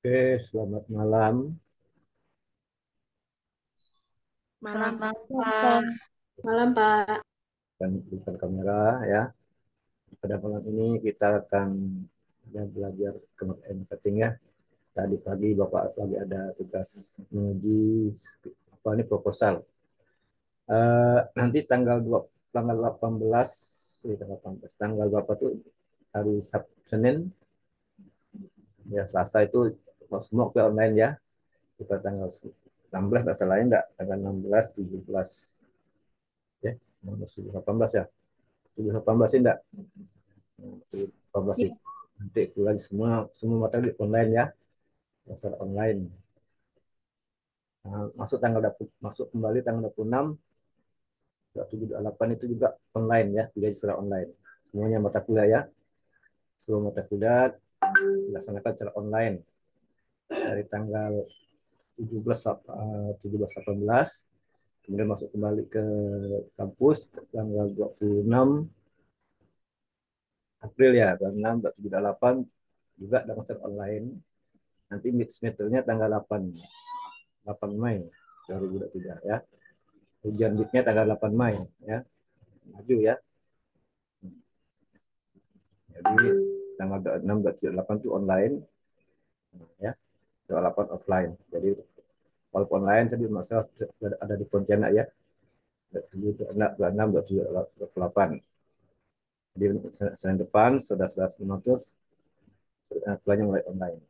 Oke, selamat malam. Selamat Malam, malam, Pak. Pak. Malam, Pak. Dan bukan kamera ya. Pada malam ini kita akan belajar marketing ya. Tadi pagi Bapak lagi ada tugas menguji apa ini proposal. Nanti tanggal 18, tanggal 18, tanggal berapa tuh hari Senin ya Selasa itu semua ke online ya. Kita tanggal 16 nggak salah ya, enggak tanggal 16, 17 ya. 16, 18 ya. 18 sih enggak. Nah, 18 Ya, itu nanti kuliah semua semua materi online ya, dasar online. Nah, masuk kembali tanggal 26, 27, 28 itu juga online ya, kuliah secara online. Semuanya mata kuliah ya, semua mata kuliah dilaksanakan secara online dari tanggal 17, 17, 18, kemudian masuk kembali ke kampus tanggal 26 April ya, 26, 27, 28 juga dengan secara online. Nanti mid-semesternya tanggal 8 Mei 2023 ya. Ujian midnya tanggal 8 Mei ya. Maju ya. Jadi tanggal 6, 8 itu online ya. 28 offline. Jadi walaupun online saya di masa sudah ada di Pontianak ya. 26, 27, 28. Jadi Senin depan sudah semua terus kuliahnya mulai online.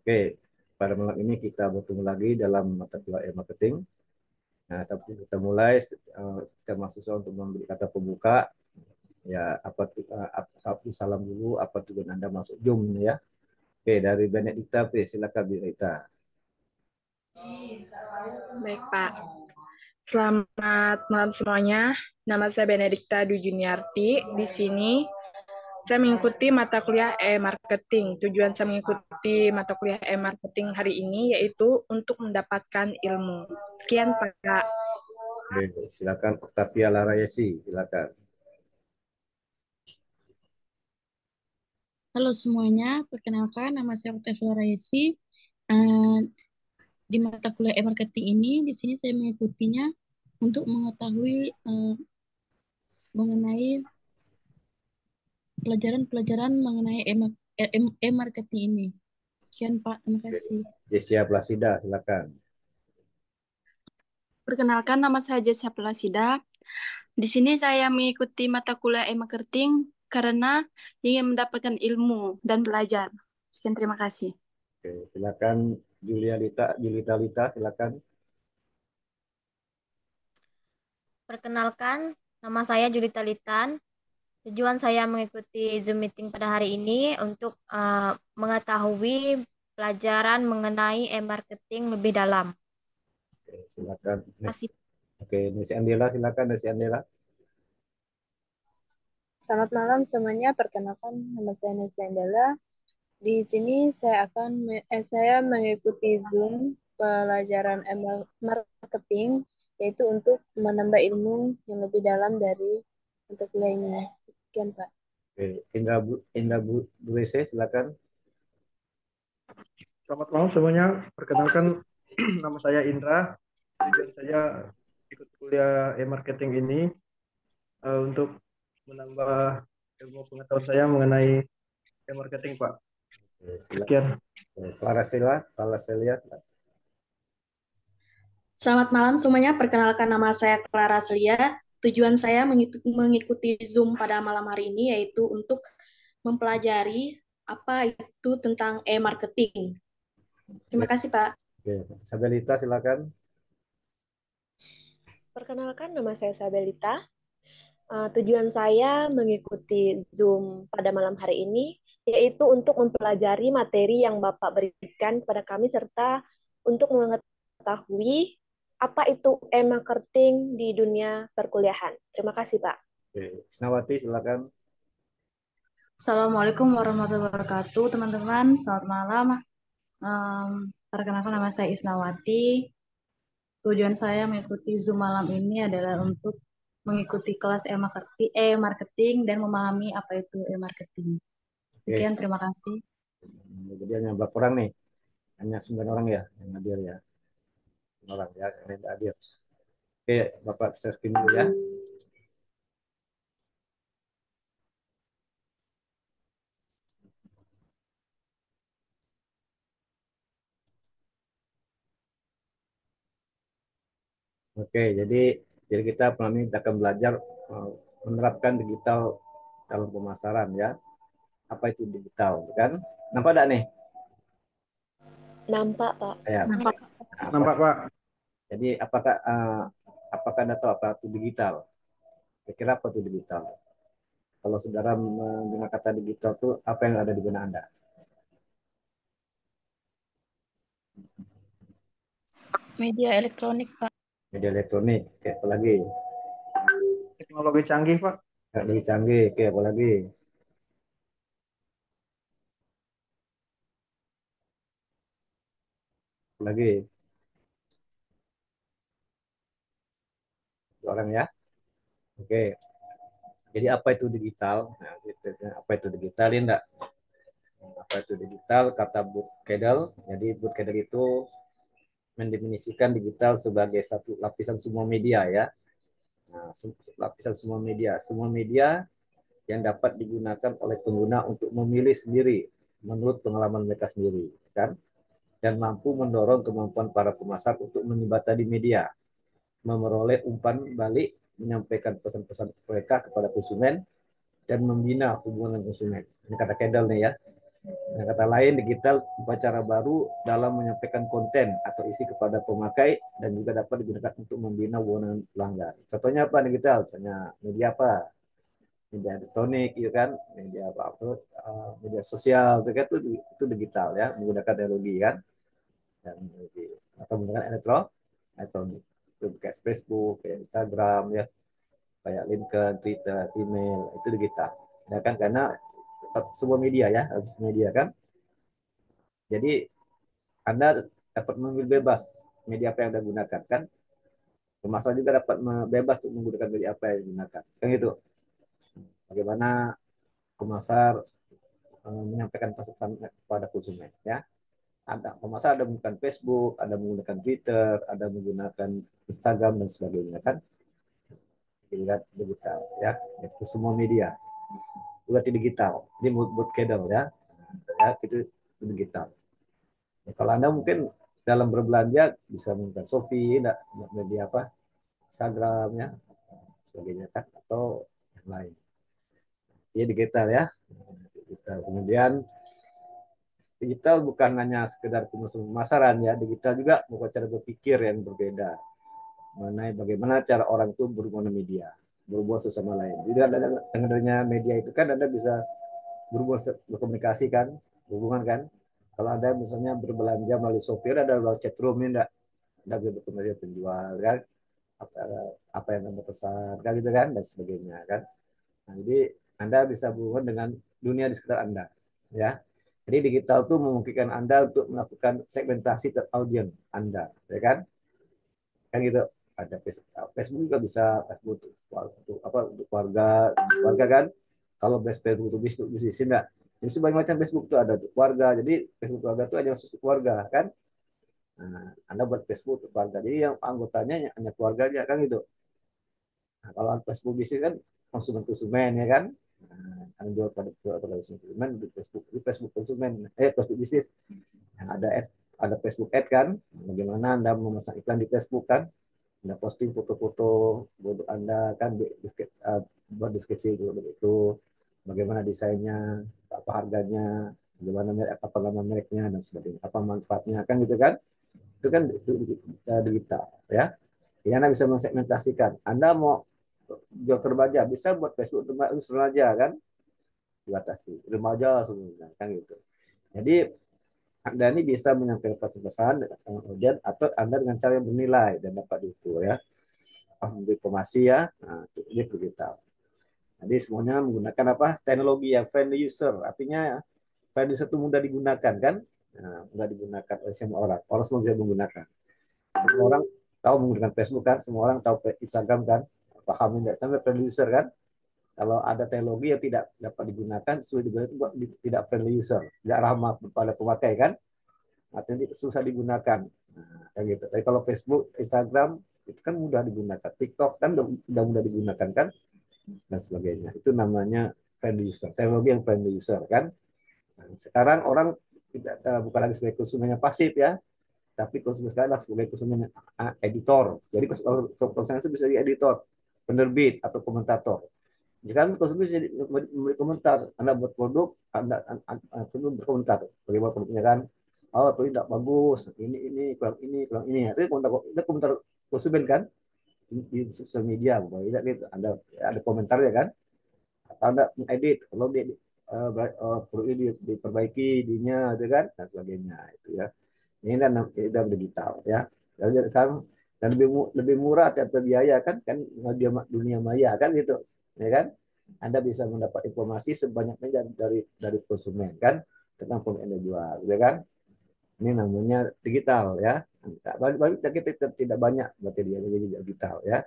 Oke, pada malam ini kita bertemu lagi dalam mata kuliah marketing. Nah, tapi kita mulai kita mahasiswa untuk memberi kata pembuka. Ya, salam dulu, apa tujuan Anda masuk Zoom ya? Oke, dari Benedikta, silakan Benedikta. baik, Pak. Selamat malam semuanya. Nama saya Benedikta Dwi Juniarti. Di sini saya mengikuti mata kuliah e-marketing. Tujuan saya mengikuti mata kuliah e-marketing hari ini yaitu untuk mendapatkan ilmu. Sekian, Pak. Oke, silakan Octavia Larayesi, silakan. Halo semuanya, perkenalkan nama saya Octavia Raisi. Eh, di mata kuliah e-marketing ini, di sini saya mengikutinya untuk mengetahui mengenai pelajaran-pelajaran mengenai e-marketing ini. Sekian Pak, terima Oke. kasih. Jessia Plasida, silakan. Perkenalkan, nama saya Jessia Plasida. Di sini saya mengikuti mata kuliah e-marketing karena ingin mendapatkan ilmu dan belajar. Sekian, terima kasih. Oke, silakan Julita Lita, silakan. Perkenalkan, nama saya Julita Litan. Tujuan saya mengikuti Zoom meeting pada hari ini untuk mengetahui pelajaran mengenai e-marketing lebih dalam. Oke, silakan. Masih Oke, Nesi Andela, silakan Nesi Andela. Selamat malam semuanya. Perkenalkan nama saya Nesya Andala. Di sini saya mengikuti Zoom pelajaran marketing yaitu untuk menambah ilmu yang lebih dalam dari untuk kuliahnya. Sekian, Pak. Oke, Buese, silakan. Selamat malam semuanya. Perkenalkan nama saya Indra. Tujuan saya ikut kuliah e-marketing ini untuk menambah ilmu pengetahuan saya mengenai e-marketing, Pak. Oke, silakan. Sekian. Clara Celia. Selamat malam semuanya. Perkenalkan nama saya Clara Celia. Tujuan saya mengikuti Zoom pada malam hari ini yaitu untuk mempelajari apa itu tentang e-marketing. Terima Oke, kasih, Pak. oke. Sabelita, silakan. Perkenalkan, nama saya Sabelita. Tujuan saya mengikuti Zoom pada malam hari ini yaitu untuk mempelajari materi yang Bapak berikan kepada kami serta untuk mengetahui apa itu e-marketing di dunia perkuliahan. Terima kasih, Pak. Oke, Isnawati, silakan. Assalamualaikum warahmatullahi wabarakatuh, teman-teman. Selamat malam. Perkenalkan nama saya Isnawati. Tujuan saya mengikuti Zoom malam ini adalah untuk mengikuti kelas e-marketing dan memahami apa itu e-marketing. Oke, Sekian, terima kasih. jadi hanya berapa orang nih? Hanya 9 orang ya yang hadir ya. 9 orang ya yang tidak hadir. Oke, Bapak share screen dulu ya. Oke, jadi kita malam ini akan belajar menerapkan digital dalam pemasaran ya. Apa itu digital, kan? Nampak enggak nih? Nampak, Pak. Ya. Nampak. Nampak, Pak. Jadi apakah Anda tahu apa itu digital? Kira-kira apa itu digital? Kalau saudara mendengar kata digital itu apa yang ada di benak Anda? Media elektronik, Pak. Media elektronik, kayak apa lagi? Teknologi canggih, Pak. Teknologi canggih, kayak apa lagi? Apa lagi? Dua orang ya. Oke. Jadi apa itu digital? Nah, apa itu digital ini enggak? Apa itu digital? Kata Bud Kedel. Jadi Bud Kedel itu mendefinisikan digital sebagai satu lapisan semua media ya. Nah, lapisan semua media yang dapat digunakan oleh pengguna untuk memilih sendiri menurut pengalaman mereka sendiri, kan? Dan mampu mendorong kemampuan para pemasar untuk menyebatani media, memperoleh umpan balik, menyampaikan pesan-pesan mereka kepada konsumen, dan membina hubungan konsumen. Ini kata Kendall nih ya. Dengan kata lain, digital cara baru dalam menyampaikan konten atau isi kepada pemakai dan juga dapat digunakan untuk membina hubungan pelanggan. Contohnya apa digital? Contohnya media apa? Media elektronik, gitu kan? Media apa? Media sosial, itu digital ya, menggunakan teknologi kan? Dan atau menggunakan elektronik. Itu kayak Facebook, kayak Instagram ya, kayak LinkedIn, Twitter, email, itu digital. Ya kan karena sebuah media ya, harus media kan. Jadi Anda dapat memilih bebas media apa yang Anda gunakan kan. Pemasar juga dapat bebas untuk menggunakan media apa yang digunakan. Kan gitu. Bagaimana pemasar menyampaikan pesan kepada konsumen ya. Ada pemasar ada menggunakan Facebook, ada menggunakan Twitter, ada menggunakan Instagram dan sebagainya kan. Dilihat digital ya. Itu semua media. Berarti digital. Ini buat kedel ya. Ya itu digital. Ya, kalau Anda mungkin dalam berbelanja bisa menggunakan Shopee, media apa, Instagram ya, sebagainya kan, atau yang lain. Ini digital ya. Digital. Kemudian digital bukan hanya sekedar pemasaran ya, digital juga bukan cara berpikir yang berbeda mengenai bagaimana cara orang itu berhubungan media, berhubungan sesama lain. Jadi dengan adanya media itu kan Anda bisa berhubungan, berkomunikasi kan, berhubungan kan. Kalau Anda misalnya berbelanja melalui Shopee, ada chat room ini enggak? Anda berkomunikasi penjual kan, apa, apa yang Anda pesan kan gitu kan, dan sebagainya kan. Nah, jadi Anda bisa berhubungan dengan dunia di sekitar Anda ya. Jadi digital itu memungkinkan Anda untuk melakukan segmentasi ke audiens Anda, ya kan? Kan gitu. Ada Facebook juga bisa, Facebook untuk apa, untuk keluarga kan. Kalau best Facebook untuk bisnis enggak. Jadi sebanyak macam Facebook itu ada untuk keluarga. Jadi Facebook keluarga itu hanya khusus keluarga kan. Nah, Anda buat Facebook untuk keluarga. Jadi yang anggotanya hanya keluarga aja kan gitu. Nah, kalau Facebook bisnis kan konsumen-konsumen ya kan. Nah, Anda jual pada konsumen di Facebook konsumen, Facebook bisnis. Nah, ada Facebook ad kan. Bagaimana Anda memasang iklan di Facebook kan. Anda posting foto-foto produk Anda kan, buat deskripsi produk itu, bagaimana desainnya, apa harganya, bagaimana apa nama mereknya dan sebagainya, apa manfaatnya kan gitu kan. Itu kan digital ya. Jadi Anda bisa mensegmentasikan. Anda mau jual ke remaja, bisa buat Facebook remaja kan, dibatasi remaja sebenarnya kan gitu. Jadi Anda ini bisa menyampaikan pesan kemudian atau Anda dengan cara yang bernilai dan dapat diukur ya, memberi informasi ya. Nah, itu digital. Jadi semuanya menggunakan apa, teknologi yang friendly user, artinya friendly user itu mudah digunakan kan. Nah, mudah digunakan oleh semua orang, semua bisa menggunakan. Semua orang tahu menggunakan Facebook kan, semua orang tahu Instagram kan, paham tidak, tapi friendly user kan. Kalau ada teknologi yang tidak dapat digunakan, sudah digunakan itu tidak friendly user, tidak ramah kepada pemakai kan. artinya susah digunakan. Nah, kayak gitu. Tapi kalau Facebook, Instagram itu kan mudah digunakan. TikTok kan udah mudah digunakan kan, dan sebagainya. Itu namanya friendly user, teknologi yang friendly user kan. Nah, sekarang orang tidak bukan lagi sebagai konsumen yang pasif ya, tapi konsumen sekarang adalah sebagai konsumen editor. Jadi konsumen itu bisa jadi editor, penerbit atau komentator. Sekarang konsumen bisa memberi komentar. Anda buat produk, Anda berkomentar bagaimana produknya kan. Oh, itu tidak bagus. Kurang ini. Itu komentar konsumen kan di sosial media, tidak gitu. Ada komentar ya kan. Atau Anda mengedit, kalau dia perlu diperbaiki, dinya, itu kan, dan sebagainya itu ya. Ini kan digital ya. Sekarang dan lebih murah tanpa biaya kan dunia maya kan gitu, ya kan. Anda bisa mendapat informasi sebanyaknya dari konsumen kan tentang produk yang Anda jual, ya kan. Ini namanya digital ya. Kita tidak banyak berarti dia jadi digital ya.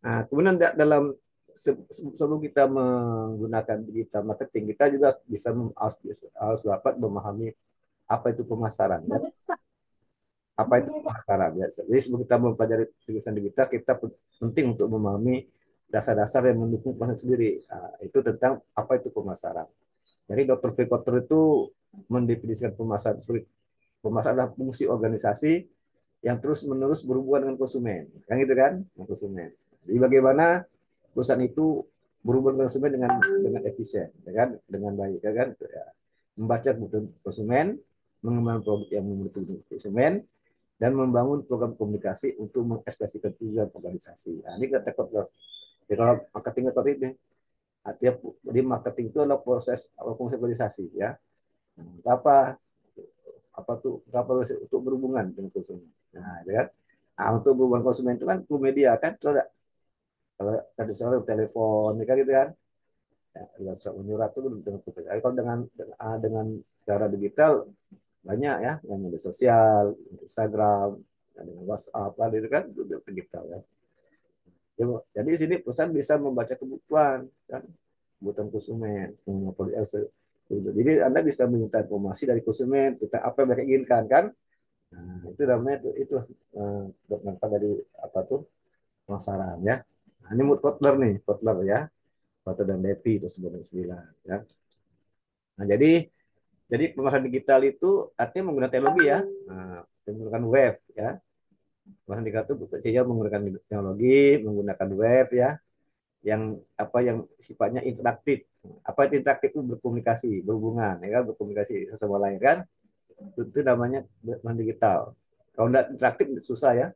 Nah, kemudian dalam sebelum kita menggunakan digital marketing, kita juga bisa harus dapat memahami apa itu pemasaran ya. Apa itu pemasaran ya. Jadi sebelum kita mempelajari jurusan digital, kita penting untuk memahami dasar-dasar yang mendukung pemasaran sendiri. Nah, itu tentang apa itu pemasaran. Jadi Dr. V. Kotter itu mendefinisikan pemasaran sebagai pemasaran adalah fungsi organisasi yang terus-menerus berhubungan dengan konsumen. Kan gitu kan? Dengan konsumen. Jadi bagaimana perusahaan itu berhubungan dengan konsumen dengan efisien, ya kan? Dengan baik, ya kan? Ya. Membaca kebutuhan konsumen, mengembangkan produk yang membutuhkan konsumen, dan membangun program komunikasi untuk mengekspresikan tujuan organisasi. Nah, ini kata Kotler. Jadi kalau marketing metode ini, artinya di marketing itu adalah proses organisasi ya. Apa tuh untuk berhubungan dengan konsumen. Nah, ya kan? Nah, untuk berhubungan konsumen itu kan through media kan, kalau tadi sore telepon, ya kan gitu kan. Ya, menyurat itu dengan kalau dengan secara digital banyak ya, dengan media sosial, Instagram, dengan WhatsApp, itu kan digital ya. Jadi di sini perusahaan bisa membaca kebutuhan kan, kebutuhan konsumen. Jadi Anda bisa meminta informasi dari konsumen tentang apa yang mereka inginkan kan. Nah, itu namanya itu dari apa tuh pemasaran ya. Nah, ini mood Kotler ya. Kotler dan Levy itu 99 ya. Nah, jadi pemasaran digital itu artinya menggunakan teknologi ya. Nah, menggunakan web ya. Pemasaran digital itu bekerja menggunakan teknologi, menggunakan web ya. Yang sifatnya interaktif. Apa itu interaktif itu berkomunikasi, berhubungan, ya kan, berkomunikasi sama lain kan. Itu namanya digital. Kalau tidak interaktif susah ya.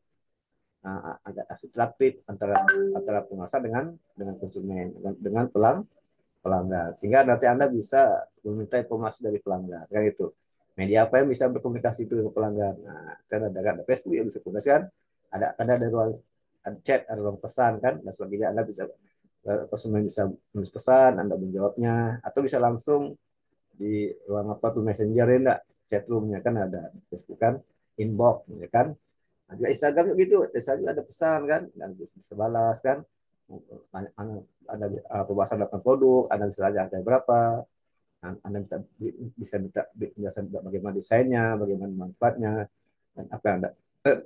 Nah, ada interaktif antara pengusaha dengan konsumen, dengan pelanggan. Sehingga nanti Anda bisa meminta informasi dari pelanggan, kan itu. Media apa yang bisa berkomunikasi itu dengan pelanggan? Nah, kan ada Facebook yang bisa komunikasi kan. Ada ruang chat, ada ruang pesan kan, dan sebagainya. Anda bisa konsumen bisa menulis pesan, Anda menjawabnya, atau bisa langsung di ruang apa tuh messenger ya enggak, chat roomnya kan ada, Facebook kan, inbox ya kan. Nah, juga Instagram gitu, Instagram ada pesan kan, dan bisa balas kan. Ada pembahasan tentang produk, Anda bisa aja harga berapa, Anda bisa minta penjelasan bagaimana desainnya, bagaimana manfaatnya, dan apa yang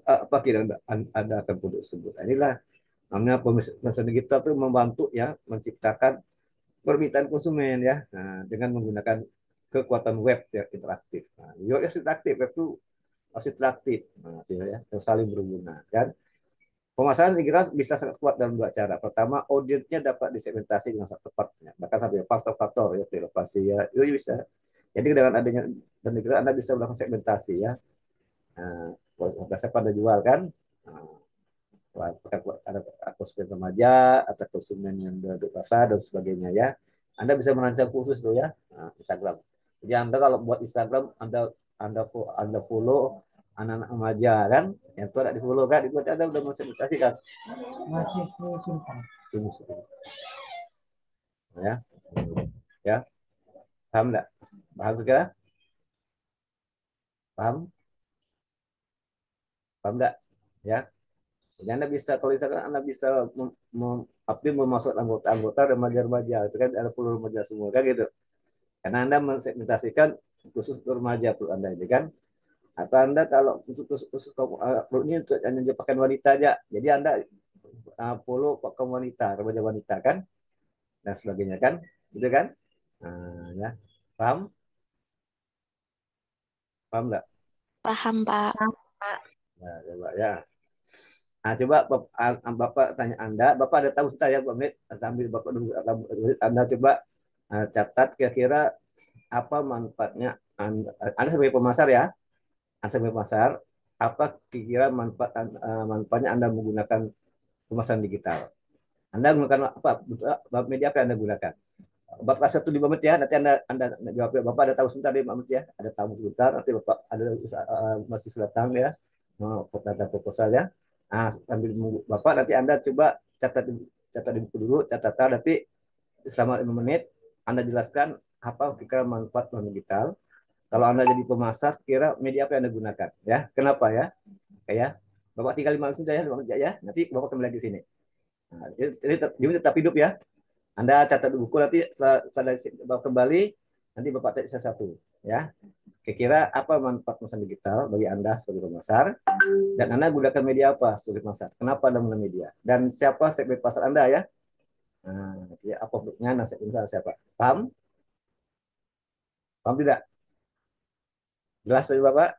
apa kira Anda akan produk tersebut. Nah, inilah namanya pemasaran digital itu membantu ya menciptakan permintaan konsumen ya, nah, dengan menggunakan kekuatan web yang interaktif. Nah, web yang interaktif, web itu masih interaktif, nah, ya, yang saling berhubungan kan. Pemasaran dikira bisa sangat kuat dalam dua cara. Pertama, audiensnya dapat disegmentasi dengan sangat tepat, bahkan sampai faktor-faktor ya, relokasi ya, itu bisa. Jadi dengan adanya dan dikira Anda bisa melakukan segmentasi ya. Nah, siapa Anda jual kan? Nah, ada konsumen remaja, ada konsumen yang dewasa dan sebagainya ya. Anda bisa merancang khusus tuh ya, nah, Instagram. Jadi Anda kalau buat Instagram, Anda follow anak-anak remaja kan, yang itu ada di follow kan, itu Anda udah mensegmentasi kan. Masih simpan. Ya, ya, paham nggak? Paham kira? Paham? Paham nggak? Ya. Jadi Anda bisa, kalau misalkan Anda bisa memasuk anggota-anggota remaja-remaja, itu kan ada full remaja semua kan gitu. Karena Anda mensegmentasikan khusus untuk remaja perlu Anda ini kan. Atau Anda kalau untuk khusus ini untuk hanya pakaian wanita aja. Jadi Anda follow kaum wanita, remaja wanita kan, dan sebagainya kan, gitu kan? Ya, paham? Paham nggak? Paham, Pak. Pak. Nah, coba ya. Nah, coba Bapak tanya Anda, Bapak ada tahu saya, Pak Menit, sambil Bapak dulu, Anda coba catat kira-kira apa manfaatnya Anda sebagai pemasar ya, Anda sebagai pemasar, apa kira-kira manfaatnya Anda menggunakan pemasaran digital? Anda menggunakan apa? Media apa yang Anda gunakan? Bapak kasih 1 5 menit ya, nanti Anda jawab ya. Bapak ada tahu sebentar 5 menit ya, ada tamu sebentar, nanti Bapak ada masih datang ya, mau tata proposal ya. Nah, sambil menunggu Bapak nanti Anda coba catat di buku dulu, catatan nanti selama 5 menit Anda jelaskan apa kira manfaat non digital. Kalau Anda jadi pemasar, kira media apa yang Anda gunakan ya? Kenapa ya? Kayak Bapak tinggal 5 menit saja ya, 5 menit ya. Nanti Bapak kembali lagi sini. Nah, jadi tetap hidup ya. Anda catat di buku nanti setelah kembali nanti Bapak tanya satu ya. Kira-kira apa manfaat pesan digital bagi Anda sebagai pemasar dan Anda gunakan media apa sebagai pemasar? Kenapa Anda menggunakan media? Dan siapa segmen pasar Anda ya? Nah, ya apa bentuknya? Nah, segmen siapa? Paham? Paham tidak? Jelas dari Bapak?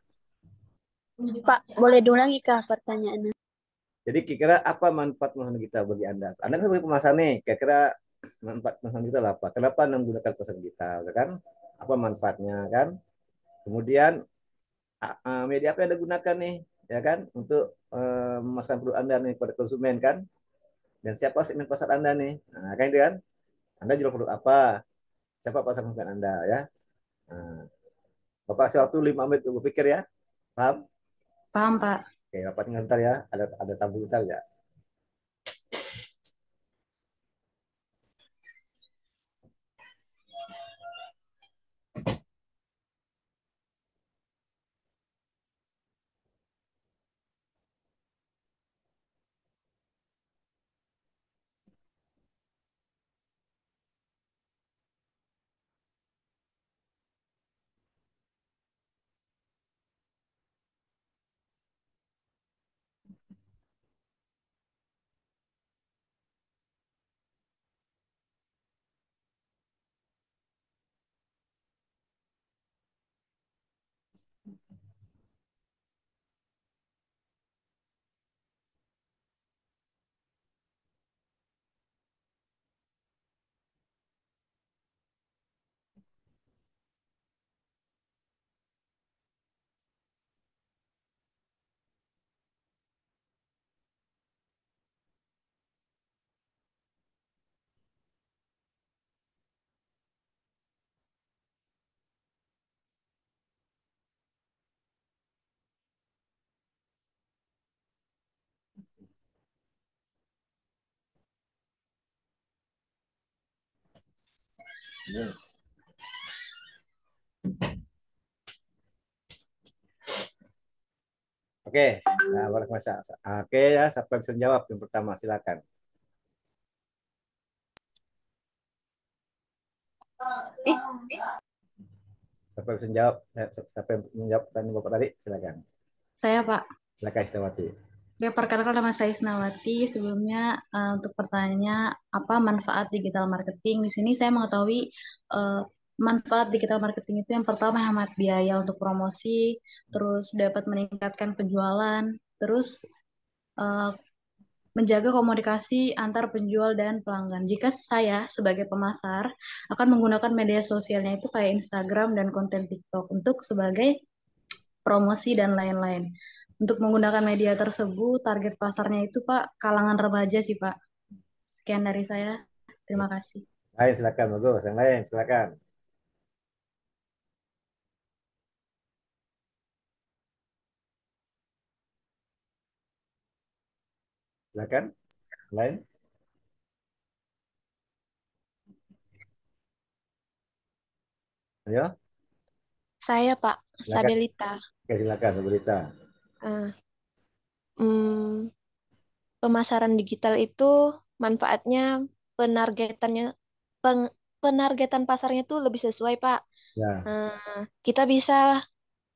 Pak, boleh diulangi kah pertanyaannya? Jadi kira-kira apa manfaat pesan digital bagi Anda? Anda kan sebagai pemasar nih, kira-kira manfaat pesan digital apa? Kenapa Anda menggunakan pesan digital? Kan? Apa manfaatnya kan? Kemudian media apa yang Anda gunakan nih, ya kan, untuk memasarkan produk Anda nih pada konsumen kan, dan siapa segmen pasar Anda nih, nah, kan itu kan, Anda jual produk apa, siapa pasar konsumen Anda ya. Nah, Bapak kasih waktu 5 menit untuk berpikir ya, paham? Paham, Pak. Oke, Bapak tinggal bentar ya, ada tamu bentar ya. Oke, nah baru masa. Oke ya, siapa yang bisa jawab yang pertama silakan. Siapa yang bisa jawab? Siapa yang menjawab pertanyaan Bapak tadi? Silakan. Saya, Pak. Silakan Istawati. Ya, perkenalkan nama saya Isnawati. Sebelumnya untuk pertanyaannya apa manfaat digital marketing? Di sini saya mengetahui manfaat digital marketing itu yang pertama hemat biaya untuk promosi, terus dapat meningkatkan penjualan, terus eh, menjaga komunikasi antar penjual dan pelanggan. Jika saya sebagai pemasar akan menggunakan media sosialnya itu kayak Instagram dan konten TikTok untuk sebagai promosi dan lain-lain. Untuk menggunakan media tersebut, target pasarnya itu Pak, kalangan remaja sih Pak. Sekian dari saya. Terima kasih. Lain silakan, bagus. Yang lain silakan. Silakan. Lain. Ayo. Saya, Pak, Silakan. Sabelita. Oke, silakan berita. Ah, hmm, pemasaran digital itu manfaatnya penargetannya penargetan pasarnya itu lebih sesuai, Pak. Ya. Kita bisa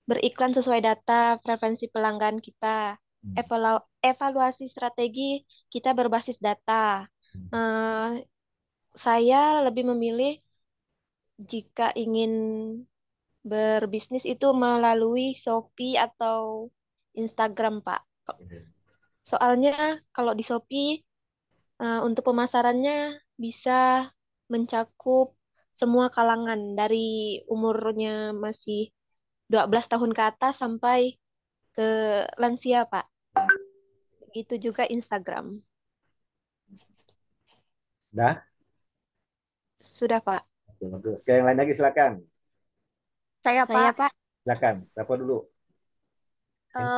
beriklan sesuai data preferensi pelanggan kita, evaluasi strategi kita berbasis data. Saya lebih memilih jika ingin berbisnis itu melalui Shopee atau Instagram, Pak. Soalnya kalau di Shopee untuk pemasarannya bisa mencakup semua kalangan dari umurnya masih 12 tahun ke atas sampai ke lansia, Pak. Itu juga Instagram. Dah? Sudah, Pak. Oke, bagus. Oke, yang lain lagi silakan. Saya Saya, Pak, Pak. Silakan. Siapa dulu?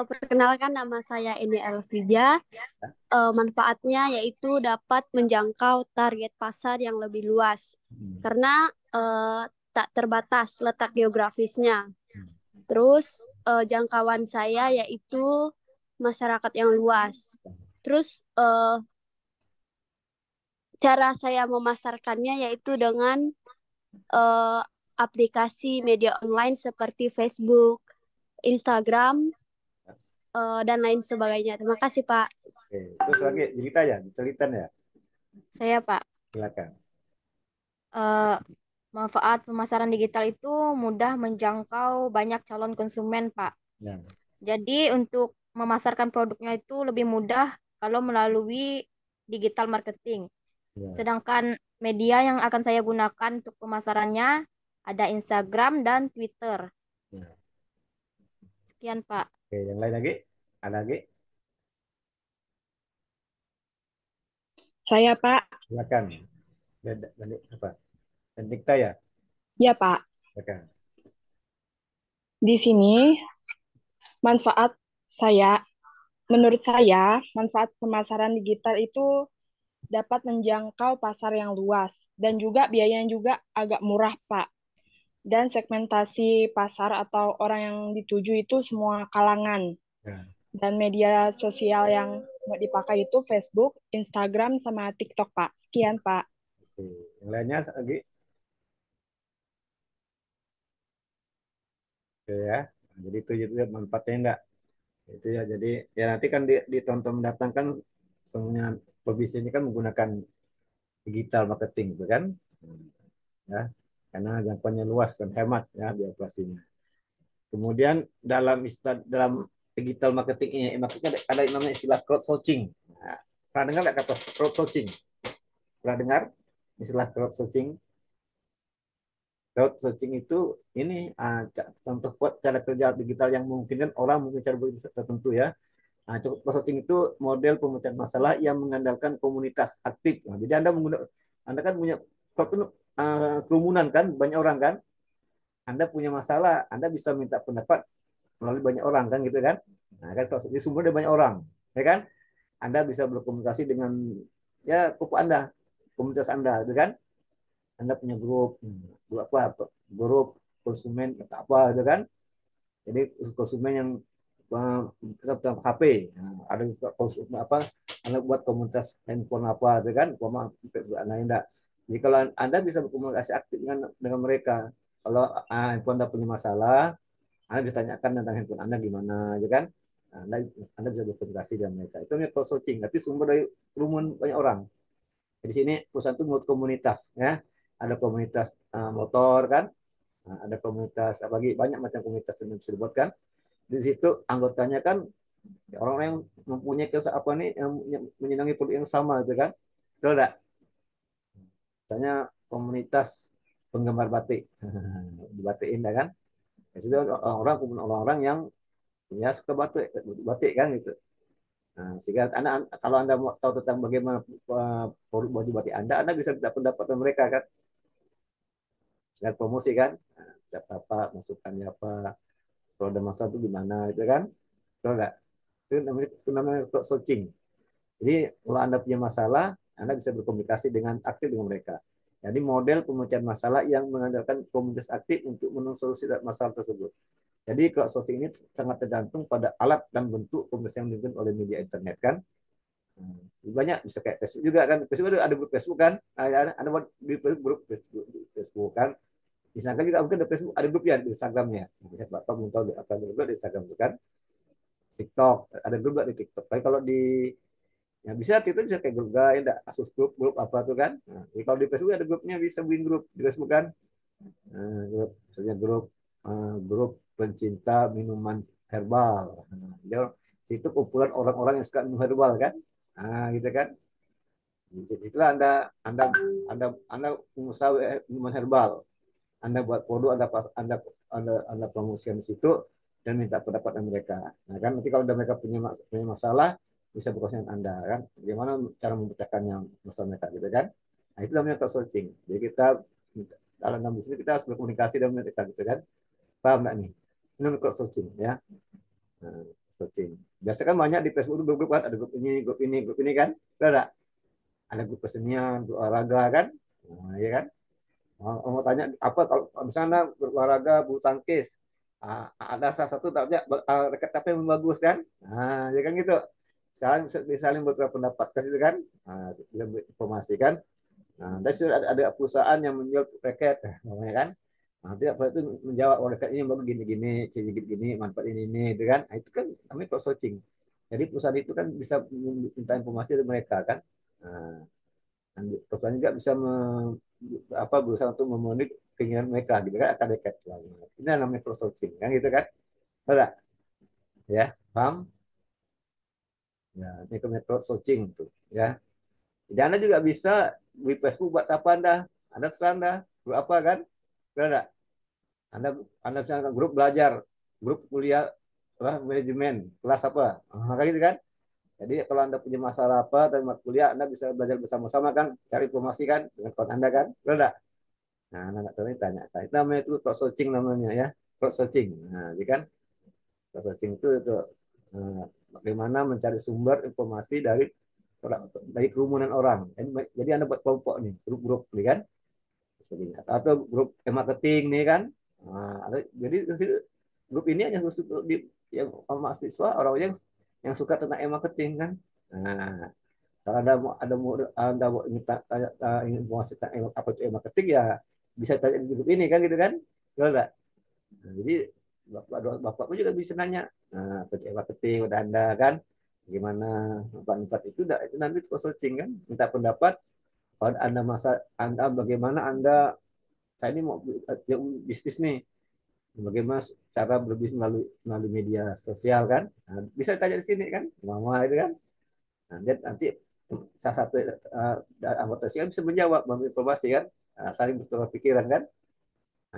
Perkenalkan nama saya Eni Elvija. Manfaatnya yaitu dapat menjangkau target pasar yang lebih luas karena tak terbatas letak geografisnya. Terus jangkauan saya yaitu masyarakat yang luas. Terus cara saya memasarkannya yaitu dengan aplikasi media online seperti Facebook, Instagram, dan lain sebagainya. Terima kasih, Pak. Oke, terus lagi cerita ya, ceritan ya. Saya, Pak. Silakan. Manfaat pemasaran digital itu mudah menjangkau banyak calon konsumen, Pak. Ya. Jadi untuk memasarkan produknya itu lebih mudah kalau melalui digital marketing. Ya. Sedangkan media yang akan saya gunakan untuk pemasarannya ada Instagram dan Twitter. Ya. Sekian, Pak. Oke, yang lain lagi? Ada lagi? Saya, Pak. Silakan. Apa? Dikta ya? Ya, Pak. Silakan. Di sini menurut saya, manfaat pemasaran digital itu dapat menjangkau pasar yang luas dan juga biayanya juga agak murah, Pak. Dan segmentasi pasar atau orang yang dituju itu semua kalangan. Ya. Dan media sosial yang mau dipakai itu Facebook, Instagram, sama TikTok, Pak. Sekian, Pak. Oke. Yang lainnya lagi? Oke ya. Nah, jadi itu manfaatnya enggak? Itu ya. Jadi ya nanti kan di tahun-tahun mendatang kan semuanya pebisnis ini kan menggunakan digital marketing, gitu kan? Ya, karena jangkauannya luas dan hemat ya biaya operasinya. Kemudian dalam digital marketing ini, maksudnya ada yang namanya istilah crowdsourcing. Nah, pernah dengar nggak kata crowdsourcing? Pernah dengar istilah crowdsourcing? Crowdsourcing itu ini contoh buat cara kerja digital yang memungkinkan orang mungkin cara berbisnis tertentu ya. Nah, crowdsourcing itu model pemecahan masalah yang mengandalkan komunitas aktif. Nah, jadi Anda kan punya kerumunan kan, banyak orang kan. Anda punya masalah, Anda bisa minta pendapat melalui banyak orang kan gitu kan. Nah, kan kalau di sumber dari banyak orang, ya kan? Anda bisa berkomunikasi dengan ya komunitas Anda, gitu kan? Anda punya grup konsumen atau apa, gitu kan? Jadi konsumen yang tentang HP, nah, ada konsumen apa? Anda buat komunitas handphone apa, gitu kan? Anda. Jadi kalau Anda bisa berkomunikasi aktif dengan mereka, kalau handphone Anda punya masalah, Anda bisa tanyakan tentang handphone Anda gimana, ya kan? Anda bisa berkomunikasi dengan mereka. Itu namanya crowdsourcing, tapi sumber dari kerumunan banyak orang. Di sini perusahaan itu menurut komunitas, ya. Ada komunitas motor kan, ada komunitas apalagi banyak macam komunitas yang bisa dibuat kan. Di situ anggotanya kan orang-orang yang mempunyai apa nih yang menyenangi produk yang sama, gitu kan? Betul enggak? Misalnya komunitas penggemar batik, batik indah kan? Di situ orang-orang yang ya suka batik kan gitu. Nah, sehingga kalau anda mau tahu tentang bagaimana produk baju batik anda bisa minta pendapat dari mereka kan, dengan promosi kan, nah, siapa apa masukannya apa, kalau ada masalah itu gimana itu kan, betul nggak? Itu namanya searching. Jadi kalau anda punya masalah, anda bisa berkomunikasi dengan aktif dengan mereka. Jadi model pemecahan masalah yang mengandalkan komunitas aktif untuk menemukan solusi masalah tersebut. Jadi crowdsourcing ini sangat tergantung pada alat dan bentuk komunikasi yang dilakukan oleh media internet kan. Banyak bisa kayak Facebook juga kan. Facebook ada grup Facebook kan. Ada buat di grup Facebook kan. Instagram juga mungkin di Facebook ada grup ya di Instagramnya. Misalnya Bapak mau tahu apa grup di Instagram itu kan. TikTok ada grup di TikTok. Tapi kalau di ya bisa itu bisa kayak grup guys, ada asus grup apa tuh kan. Nah, jadi kalau di Facebook ada grupnya bisa bikin grup di Facebook kan. Grup misalnya grup pencinta minuman herbal. Nah, dia situ kumpulan orang-orang yang suka minum herbal kan. Nah, gitu kan. Jadi itulah anda pengusaha minuman herbal. Anda buat produk, Anda promosikan di situ dan minta pendapat mereka. Nah kan nanti kalau mereka punya masalah bisa berkomunikasi dengan Anda kan. Bagaimana cara memecahkannya masalah mereka gitu kan. Nah itu namanya crowd sourcing. Jadi kita dalam bisnis kita harus berkomunikasi dengan mereka gitu kan. Paham nggak nih? Ini namanya crowd sourcing ya. Nah, searching. Biasa kan banyak di Facebook itu grup-grup kan, ada grup ini kan. Ada grup kesenian, grup olahraga kan. Nah, ya kan? Mau tanya apa kalau misalnya berolahraga bulu tangkis, ada salah satu rekat tapi yang bagus kan, nah ya kan gitu, saling bertukar pendapat kasih itu kan, bisa informasi kan, nah dan sudah ada perusahaan yang menjual reket, namanya kan, nanti apa itu menjawab reket ini bagus gini-gini, gini manfaat ini itu kan, nah, itu kan namanya cross sourcing. Jadi perusahaan itu kan bisa minta informasi dari mereka kan. Nah, perusahaan juga bisa berusaha untuk memenuhi keinginan mereka gitu kan akan dekat. Ini namanya cross sourcing kan gitu kan. Ada ya, paham? Ya, ini namanya cross sourcing tuh ya. Jadi Anda juga bisa di Facebook buat apa Anda terserah Anda grup apa kan? Ada. Anda misalkan grup belajar, grup kuliah manajemen, kelas apa? Kayak gitu kan. Jadi kalau Anda punya masalah apa dan kuliah, Anda bisa belajar bersama-sama kan, cari informasi kan dengan kawan Anda kan, ada. Nah, anak tahu ini tanya, itu namanya itu cross searching namanya ya, cross searching. Nah, jadi kan cross searching itu bagaimana mencari sumber informasi dari kerumunan orang. Jadi Anda buat kelompok nih, grup-grup nih kan, atau grup marketing nih kan. Nah, jadi grup ini hanya khusus yang mahasiswa orang yang suka tentang marketing kan. Nah, kalau anda mau ingin informasi tentang apa itu marketing ya bisa tanya di grup ini kan gitu kan. Nah, jadi bapak juga bisa nanya apa itu marketing udah anda kan gimana manfaat itu nanti consulting kan minta pendapat kalau anda bagaimana saya ini mau bisnis nih bagaimana cara berbisnis melalui media sosial kan bisa tanya di sini kan mama itu kan nanti salah satu anggota sih bisa menjawab memberi informasi kan saling bertukar pikiran kan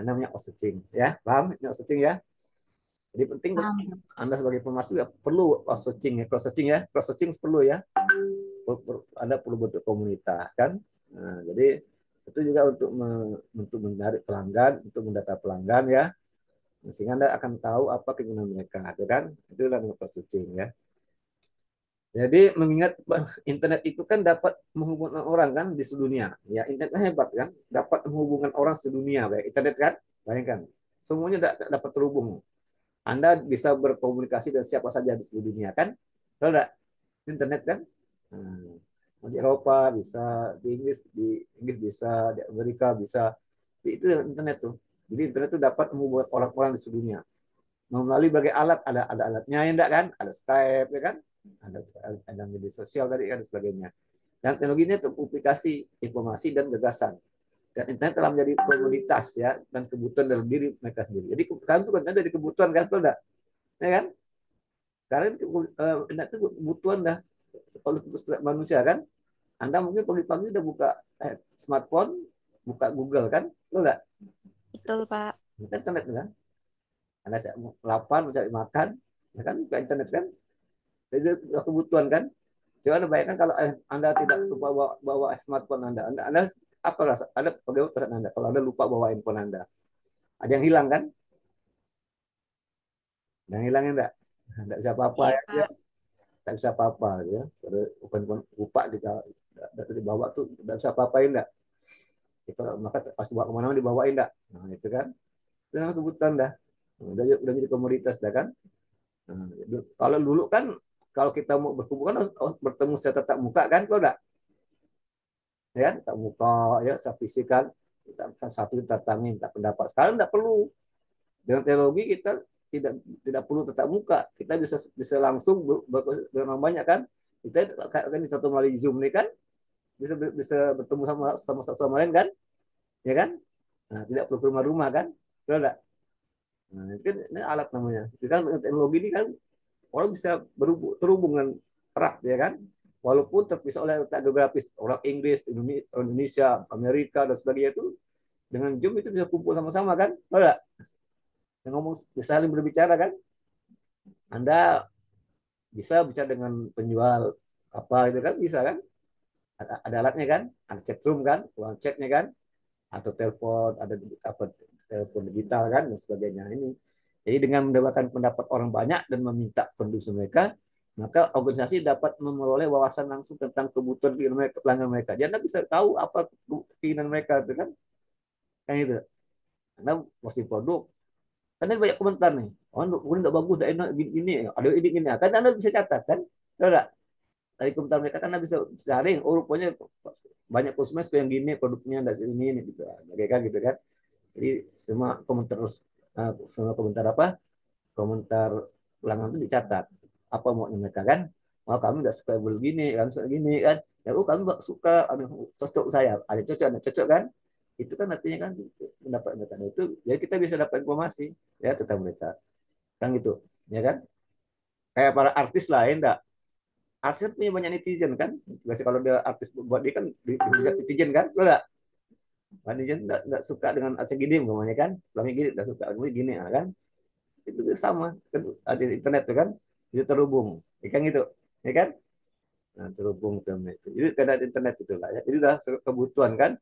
namanya outsourcing ya paham ini outsourcing ya jadi penting Anda sebagai pemasok juga perlu outsourcing ya cross sourcing perlu ya Anda perlu bentuk komunitas kan jadi itu juga untuk menarik pelanggan untuk mendata pelanggan ya sehingga Anda akan tahu apa keinginan mereka ya kan itu adalah cross sourcing ya. Jadi mengingat internet itu kan dapat menghubungkan orang kan di seluruh dunia. Ya internet hebat kan, dapat menghubungkan orang sedunia. Baik internet kan, bayangkan semuanya dapat terhubung. Anda bisa berkomunikasi dengan siapa saja di seluruh dunia kan? Kalau enggak internet kan? Di Eropa bisa, di Inggris bisa, di Amerika bisa. Itu internet tuh. Jadi internet itu dapat menghubungkan orang-orang di seluruh dunia. Melalui berbagai alat, ada alatnya ya enggak kan? Ada Skype ya kan? Ada media sosial tadi dan sebagainya. Dan teknologi ini untuk publikasi informasi dan gagasan. Dan internet telah menjadi komunitas ya dan kebutuhan dalam diri mereka sendiri. Jadi kalian itu kan dari kebutuhan kan, betul enggak? Ya kan? Karena internet itu kebutuhan dah setiap manusia kan. Anda mungkin pagi-pagi udah buka smartphone, buka Google kan, betul enggak? Betul Pak. Internet kan. Anda lapar mencari makan, ya kan? Buka internet kan. Itu kebutuhan kan. Coba Anda bayangkan kalau Anda tidak lupa bawa smartphone Anda apa rasa? Bagaimana perasaan Anda kalau Anda lupa bawa handphone Anda? Ada yang hilang kan? Yang hilang enggak? Enggak bisa apa-apa ya. Enggak bisa apa-apa ya. Bukan lupa dibawa tuh enggak bisa apa-apain enggak? Maka pas bawa kemana-mana dibawain enggak? Nah, itu kan. Itu namanya kebutuhan dah. Udah jadi komoditas dah kan. Nah, kalau dulu kan kalau kita mau berhubungan bertemu secara tatap muka kan, kalau enggak? Ya, tatap muka ya, secara fisik kan. satu tertanya minta pendapat. Sekarang tidak perlu, dengan teknologi kita tidak perlu tatap muka, kita bisa langsung dengan banyak kan, kita kan di satu melalui Zoom nih kan, bisa bertemu sama lain kan, ya kan, nah, tidak perlu ke rumah-rumah kan, betul nggak? Nah, itu kan ini alat namanya, itu kan teknologi ini kan orang bisa terhubung dengan erat ya kan, walaupun terpisah oleh letak geografis, orang Inggris, Indonesia, Amerika dan sebagainya itu dengan Zoom itu bisa kumpul sama-sama kan, betul nggak? Ngomong bisa saling berbicara kan, Anda bisa bicara dengan penjual apa itu kan, bisa kan, ada alatnya kan, ada chat room kan, ruang chatnya kan, atau telepon, ada apa, telepon digital kan dan sebagainya ini. Jadi dengan mendapatkan pendapat orang banyak dan meminta kontribusi mereka, maka organisasi dapat memperoleh wawasan langsung tentang kebutuhan pelanggan mereka. Jadi Anda bisa tahu apa keinginan mereka itu kan, itu. Anda posting produk, kan ada banyak komentar nih. Oh, ini tidak bagus, tidak enak, gini, ada ini, gini. Kan Anda bisa catat kan, tidak? Dari komentar mereka kan Anda bisa sharing. Oh, rupanya banyak konsumen yang gini produknya, dari ini gitu. Mereka gitu kan. Jadi semua komentar apa? Komentar pelanggan itu dicatat. Apa maunya mereka kan? Oh, kami nggak suka begini, kami suka gini kan? Ya, oh kami suka, ada cocok saya, ada cocok kan? Itu kan artinya kan pendapat mereka itu, ya kita bisa dapat informasi ya tentang mereka kan gitu, ya kan? Kayak para artis lain, enggak? Artis kan punya banyak netizen kan? Biasanya kalau dia artis buat dia kan dihujat netizen kan? Enggak? Netizen enggak suka dengan artis gini umpamanya kan? Belum gini enggak suka, gini kan? Itu sama kan, ada internet tuh kan, bisa terhubung ya kan gitu, ya kan, nah, terhubung internet itu, jadi karena internet itulah ya, itu udah kebutuhan kan.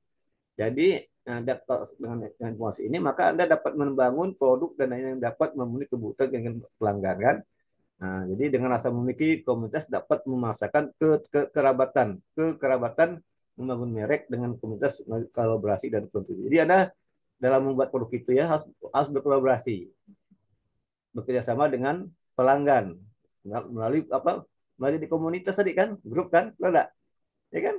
Jadi dengan informasi ini maka Anda dapat membangun produk dan yang dapat memenuhi kebutuhan dengan pelanggan kan. Nah, jadi dengan rasa memiliki komunitas dapat memasarkan kekerabatan membangun merek dengan komunitas kolaborasi dan kontribusi. Jadi Anda dalam membuat produk itu ya harus berkolaborasi, bekerja sama dengan pelanggan melalui apa, melalui di komunitas tadi kan, grup kan, enggak, ya kan.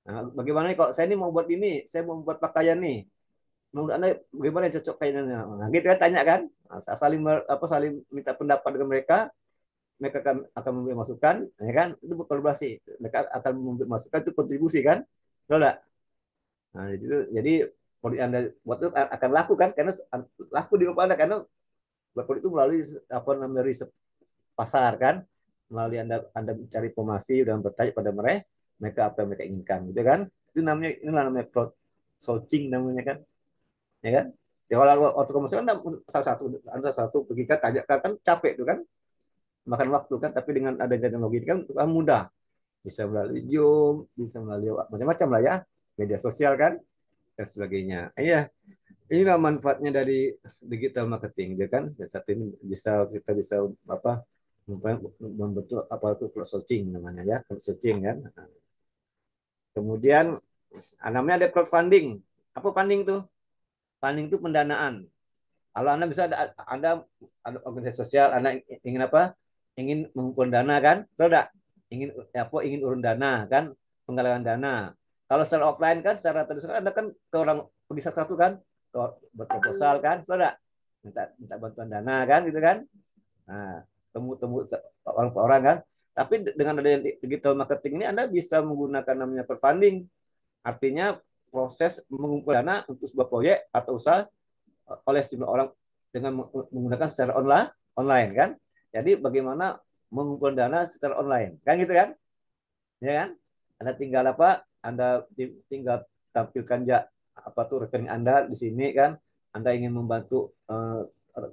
Nah, bagaimana kalau saya ini mau buat ini, saya mau buat pakaian nih, menurut Anda bagaimana yang cocok kainannya, nah gitu kan, tanya kan. Nah, saling minta pendapat dengan mereka, mereka akan memberi masukan, ya kan, itu berkolaborasi, mereka akan memberi masukan, itu kontribusi kan, enggak. Nah itu jadi produk Anda buat itu akan laku kan, karena laku di rumah Anda, karena produk itu melalui apa namanya riset pasar kan, melalui Anda mencari informasi dan bertanya pada mereka apa yang mereka inginkan gitu kan, ini namanya crowd sourcing namanya kan, ya kan. Ya kalau waktu komersial Anda satu pergi kan tajak kan capek tuh kan, makan waktu kan, tapi dengan adanya teknologi kan mudah, bisa melalui Zoom, bisa melalui macam-macam lah ya, media sosial kan dan sebagainya. Iya, inilah manfaatnya dari digital marketing, ya kan. Dan saat ini kita bisa apa, membentuk apa itu crowd sourcing namanya ya, crowd sourcing kan. Kemudian namanya ada crowdfunding. Apa funding tuh? Funding itu pendanaan. Kalau Anda bisa ada organisasi sosial, Anda ingin apa? Ingin mengumpulkan dana kan? Betul enggak? Ingin urun dana kan? Penggalangan dana. Kalau secara offline kan, secara tradisional Anda kan ke orang, pergi satu-satu kan, ke berproposal kan? Betul enggak? Minta bantuan dana kan gitu kan? Nah, temu orang per orang kan. Tapi dengan adanya digital marketing ini Anda bisa menggunakan namanya crowdfunding. Artinya proses mengumpulkan dana untuk sebuah proyek atau usaha oleh sejumlah orang dengan menggunakan secara online kan. Jadi bagaimana mengumpulkan dana secara online kan gitu kan? Ya kan? Anda tinggal apa? Anda tinggal tampilkan apa tuh rekening Anda di sini kan. Anda ingin membantu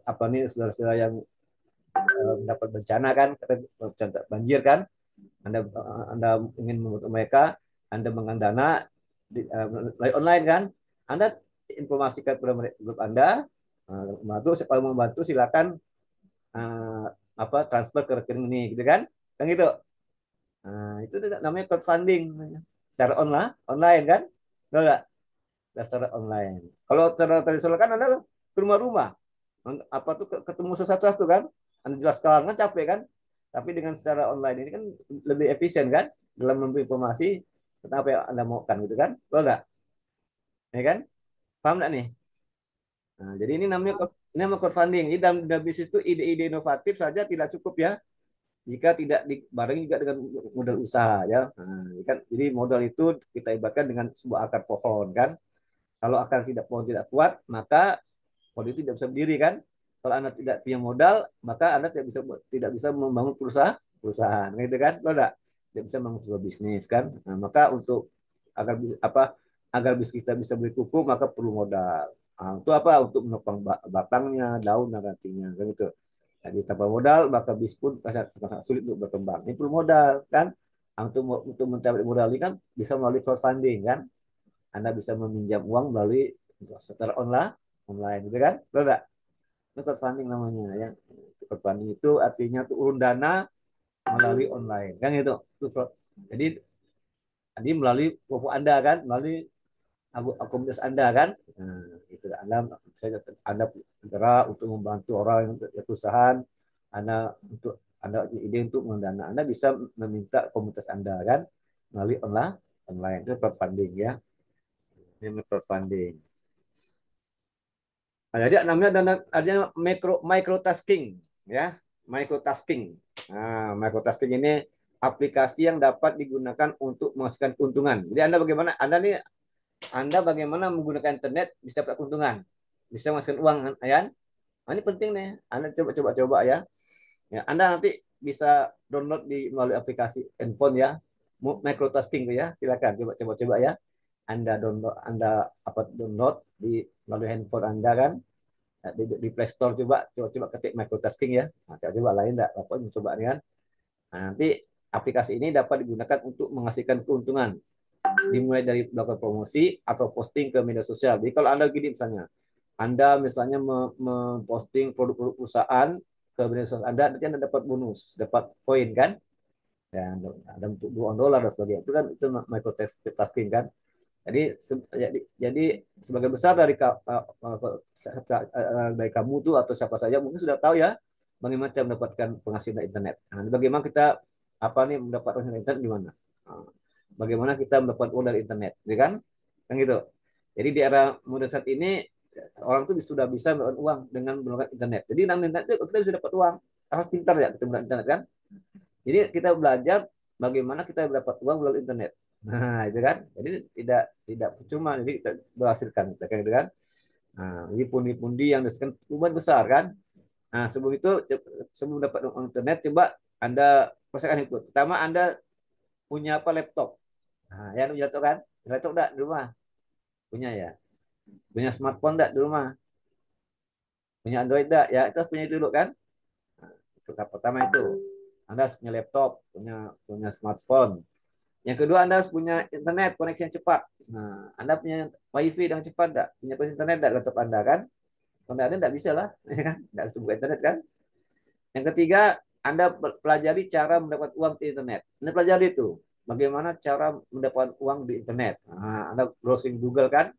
apa nih saudara-saudara yang mendapat bencana kan, bencana banjir kan. Anda ingin membantu mereka, Anda mengandana melalui online kan. Anda informasikan kepada grup Anda, kalau membantu silakan apa transfer ke rekening ini gitu kan gitu. Nah, itu namanya crowdfunding secara online kan, enggak secara online. Kalau secara tradisional kan Anda ke rumah-rumah, apa tuh ketemu satu-satu kan, Anda jelaskan kan capek kan, tapi dengan secara online ini kan lebih efisien kan dalam memberi informasi tentang apa yang Anda mau kan gitu kan, enggak, ya kan. Paham nggak nih? Nah, jadi ini namanya crowdfunding. Jadi dalam bisnis itu ide-ide inovatif saja tidak cukup ya, jika tidak dibarengi juga dengan modal usaha ya. Nah, kan jadi modal itu kita ibaratkan dengan sebuah akar pohon kan. Kalau akar pohon tidak kuat, maka pohon itu tidak bisa berdiri kan. Kalau Anda tidak punya modal, maka Anda tidak bisa membangun perusahaan gitu kan. Lo tidak bisa membangun sebuah bisnis kan. Nah, maka untuk agar agar bisnis kita bisa berkukuh maka perlu modal. Nah, itu apa? Untuk menopang batangnya, daun dan rantingnya kan itu. Jadi tanpa modal maka bisnis pun sangat sulit untuk berkembang. Ini perlu modal kan. Nah, untuk mencapai modal ini kan bisa melalui crowdfunding kan. Anda bisa meminjam uang melalui secara online gitu kan. Betul enggak? Itu crowdfunding namanya ya. Crowdfunding itu artinya tuh urun dana melalui online kan itu. Jadi melalui pupuk Anda kan, melalui komunitas Anda kan. Nah, itu Anda bergerak untuk membantu orang yang perusahaan, Anda ide untuk mendana. Anda bisa meminta komunitas Anda kan melalui online itu crowdfunding ya. Ini crowdfunding. Nah, jadi namanya ada microtasking ya, microtasking. Nah, microtasking ini aplikasi yang dapat digunakan untuk menghasilkan keuntungan. Jadi Anda bagaimana menggunakan internet bisa dapat keuntungan, bisa menghasilkan uang ya. Nah, ini penting nih. Anda coba ya. Ya, Anda nanti bisa download melalui aplikasi handphone ya. Microtasking ya. Silakan coba ya. Anda download melalui handphone Anda kan. Di Play Store coba ketik microtasking ya. Nah, coba lain enggak apa coba kan. Nah, nanti aplikasi ini dapat digunakan untuk menghasilkan keuntungan. Dimulai dari melakukan promosi atau posting ke media sosial. Jadi kalau Anda gini misalnya, Anda misalnya memposting produk-produk perusahaan ke media sosial Anda, nanti Anda dapat bonus, dapat poin kan? Ya, ada untuk $2 dan sebagainya. Itu microtasking kan? Jadi sebagai besar dari kamu tuh atau siapa saja mungkin sudah tahu ya bagaimana cara mendapatkan penghasilan dari internet. Nah, bagaimana kita mendapatkan penghasilan internet gimana? Nah, bagaimana kita mendapat uang dari internet, ya kan? Kan gitu. Jadi di era modern saat ini orang tuh sudah bisa mendapatkan uang dengan menggunakan internet. Jadi dengan internet itu kita bisa dapat uang. Harus pintar ya kita menggunakan internet kan? Jadi kita belajar bagaimana kita dapat uang melalui internet. Nah, itu kan. Jadi tidak percuma jadi kita berhasilkan kayak gitu kan. Nah, ini pundi-pundi yang dihasilkan lumayan besar kan. Nah, sebelum dapat uang internet coba Anda pastikan itu. Pertama Anda punya laptop. Nah, yang punya laptop kan? Laptop enggak di rumah? Punya ya. Punya smartphone enggak di rumah? Punya Android enggak? Ya, itu harus punya itu dulu kan? Nah, itu pertama itu. Anda harus punya laptop, punya smartphone. Yang kedua, Anda harus punya internet, koneksi yang cepat. Nah, Anda punya WiFi yang cepat enggak? Punya koneksi internet enggak laptop Anda kan? Kalau Anda enggak bisa lah, ya kan? Enggak bisa buka internet kan? Yang ketiga, Anda pelajari cara mendapat uang di internet. Anda pelajari itu. Bagaimana cara mendapatkan uang di internet. Nah, Anda browsing Google kan?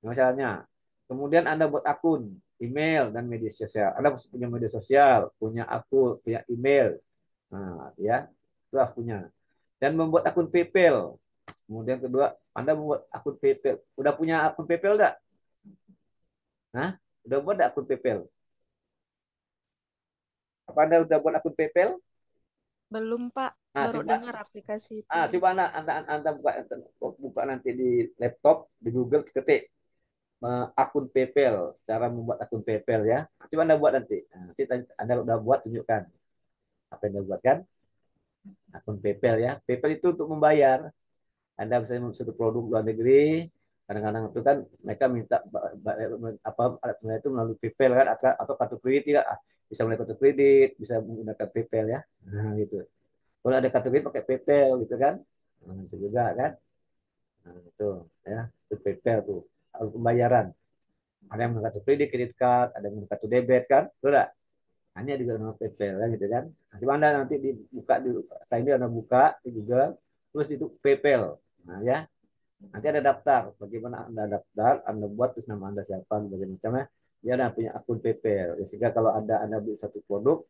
Misalnya. Kemudian Anda buat akun, email, dan media sosial. Anda punya media sosial, punya akun, punya email. Nah, ya, itu harus punya. Dan membuat akun PayPal. Kemudian kedua, Anda membuat akun PayPal. Udah punya akun PayPal enggak? Nah, udah buat enggak akun PayPal? Apa Anda udah buat akun PayPal? Belum, Pak. Baru Coba. dengar aplikasi itu. Coba Anda buka nanti di laptop, di Google, ketik akun PayPal, cara membuat akun PayPal ya. Coba Anda buat nanti. Nanti Anda udah buat, tunjukkan apa yang Anda buat kan. Akun PayPal ya. PayPal itu untuk membayar. Anda bisa satu produk luar negeri, kadang-kadang itu kan mereka minta alat itu melalui PayPal kan, atau kartu kredit tidak, bisa melalui kartu kredit, bisa menggunakan PayPal ya. Nah, gitu. Kalau ada kartu kredit pakai PayPal gitu kan, bisa juga kan. Nah, itu ya, itu PayPal tuh harus pembayaran. Ada yang menggunakan kartu kredit card, ada yang menggunakan kartu debit kan, betul nggak? Hanya juga dengan PayPal ya gitu kan. Nah, coba Anda nanti dibuka di saya ini Anda buka di Google, terus itu PayPal. Nah, ya. Nanti ada daftar. Bagaimana Anda daftar, Anda buat terus nama Anda siapa, bagaimana macamnya. Dia ada punya akun PayPal. Ya, sehingga kalau Anda beli satu produk,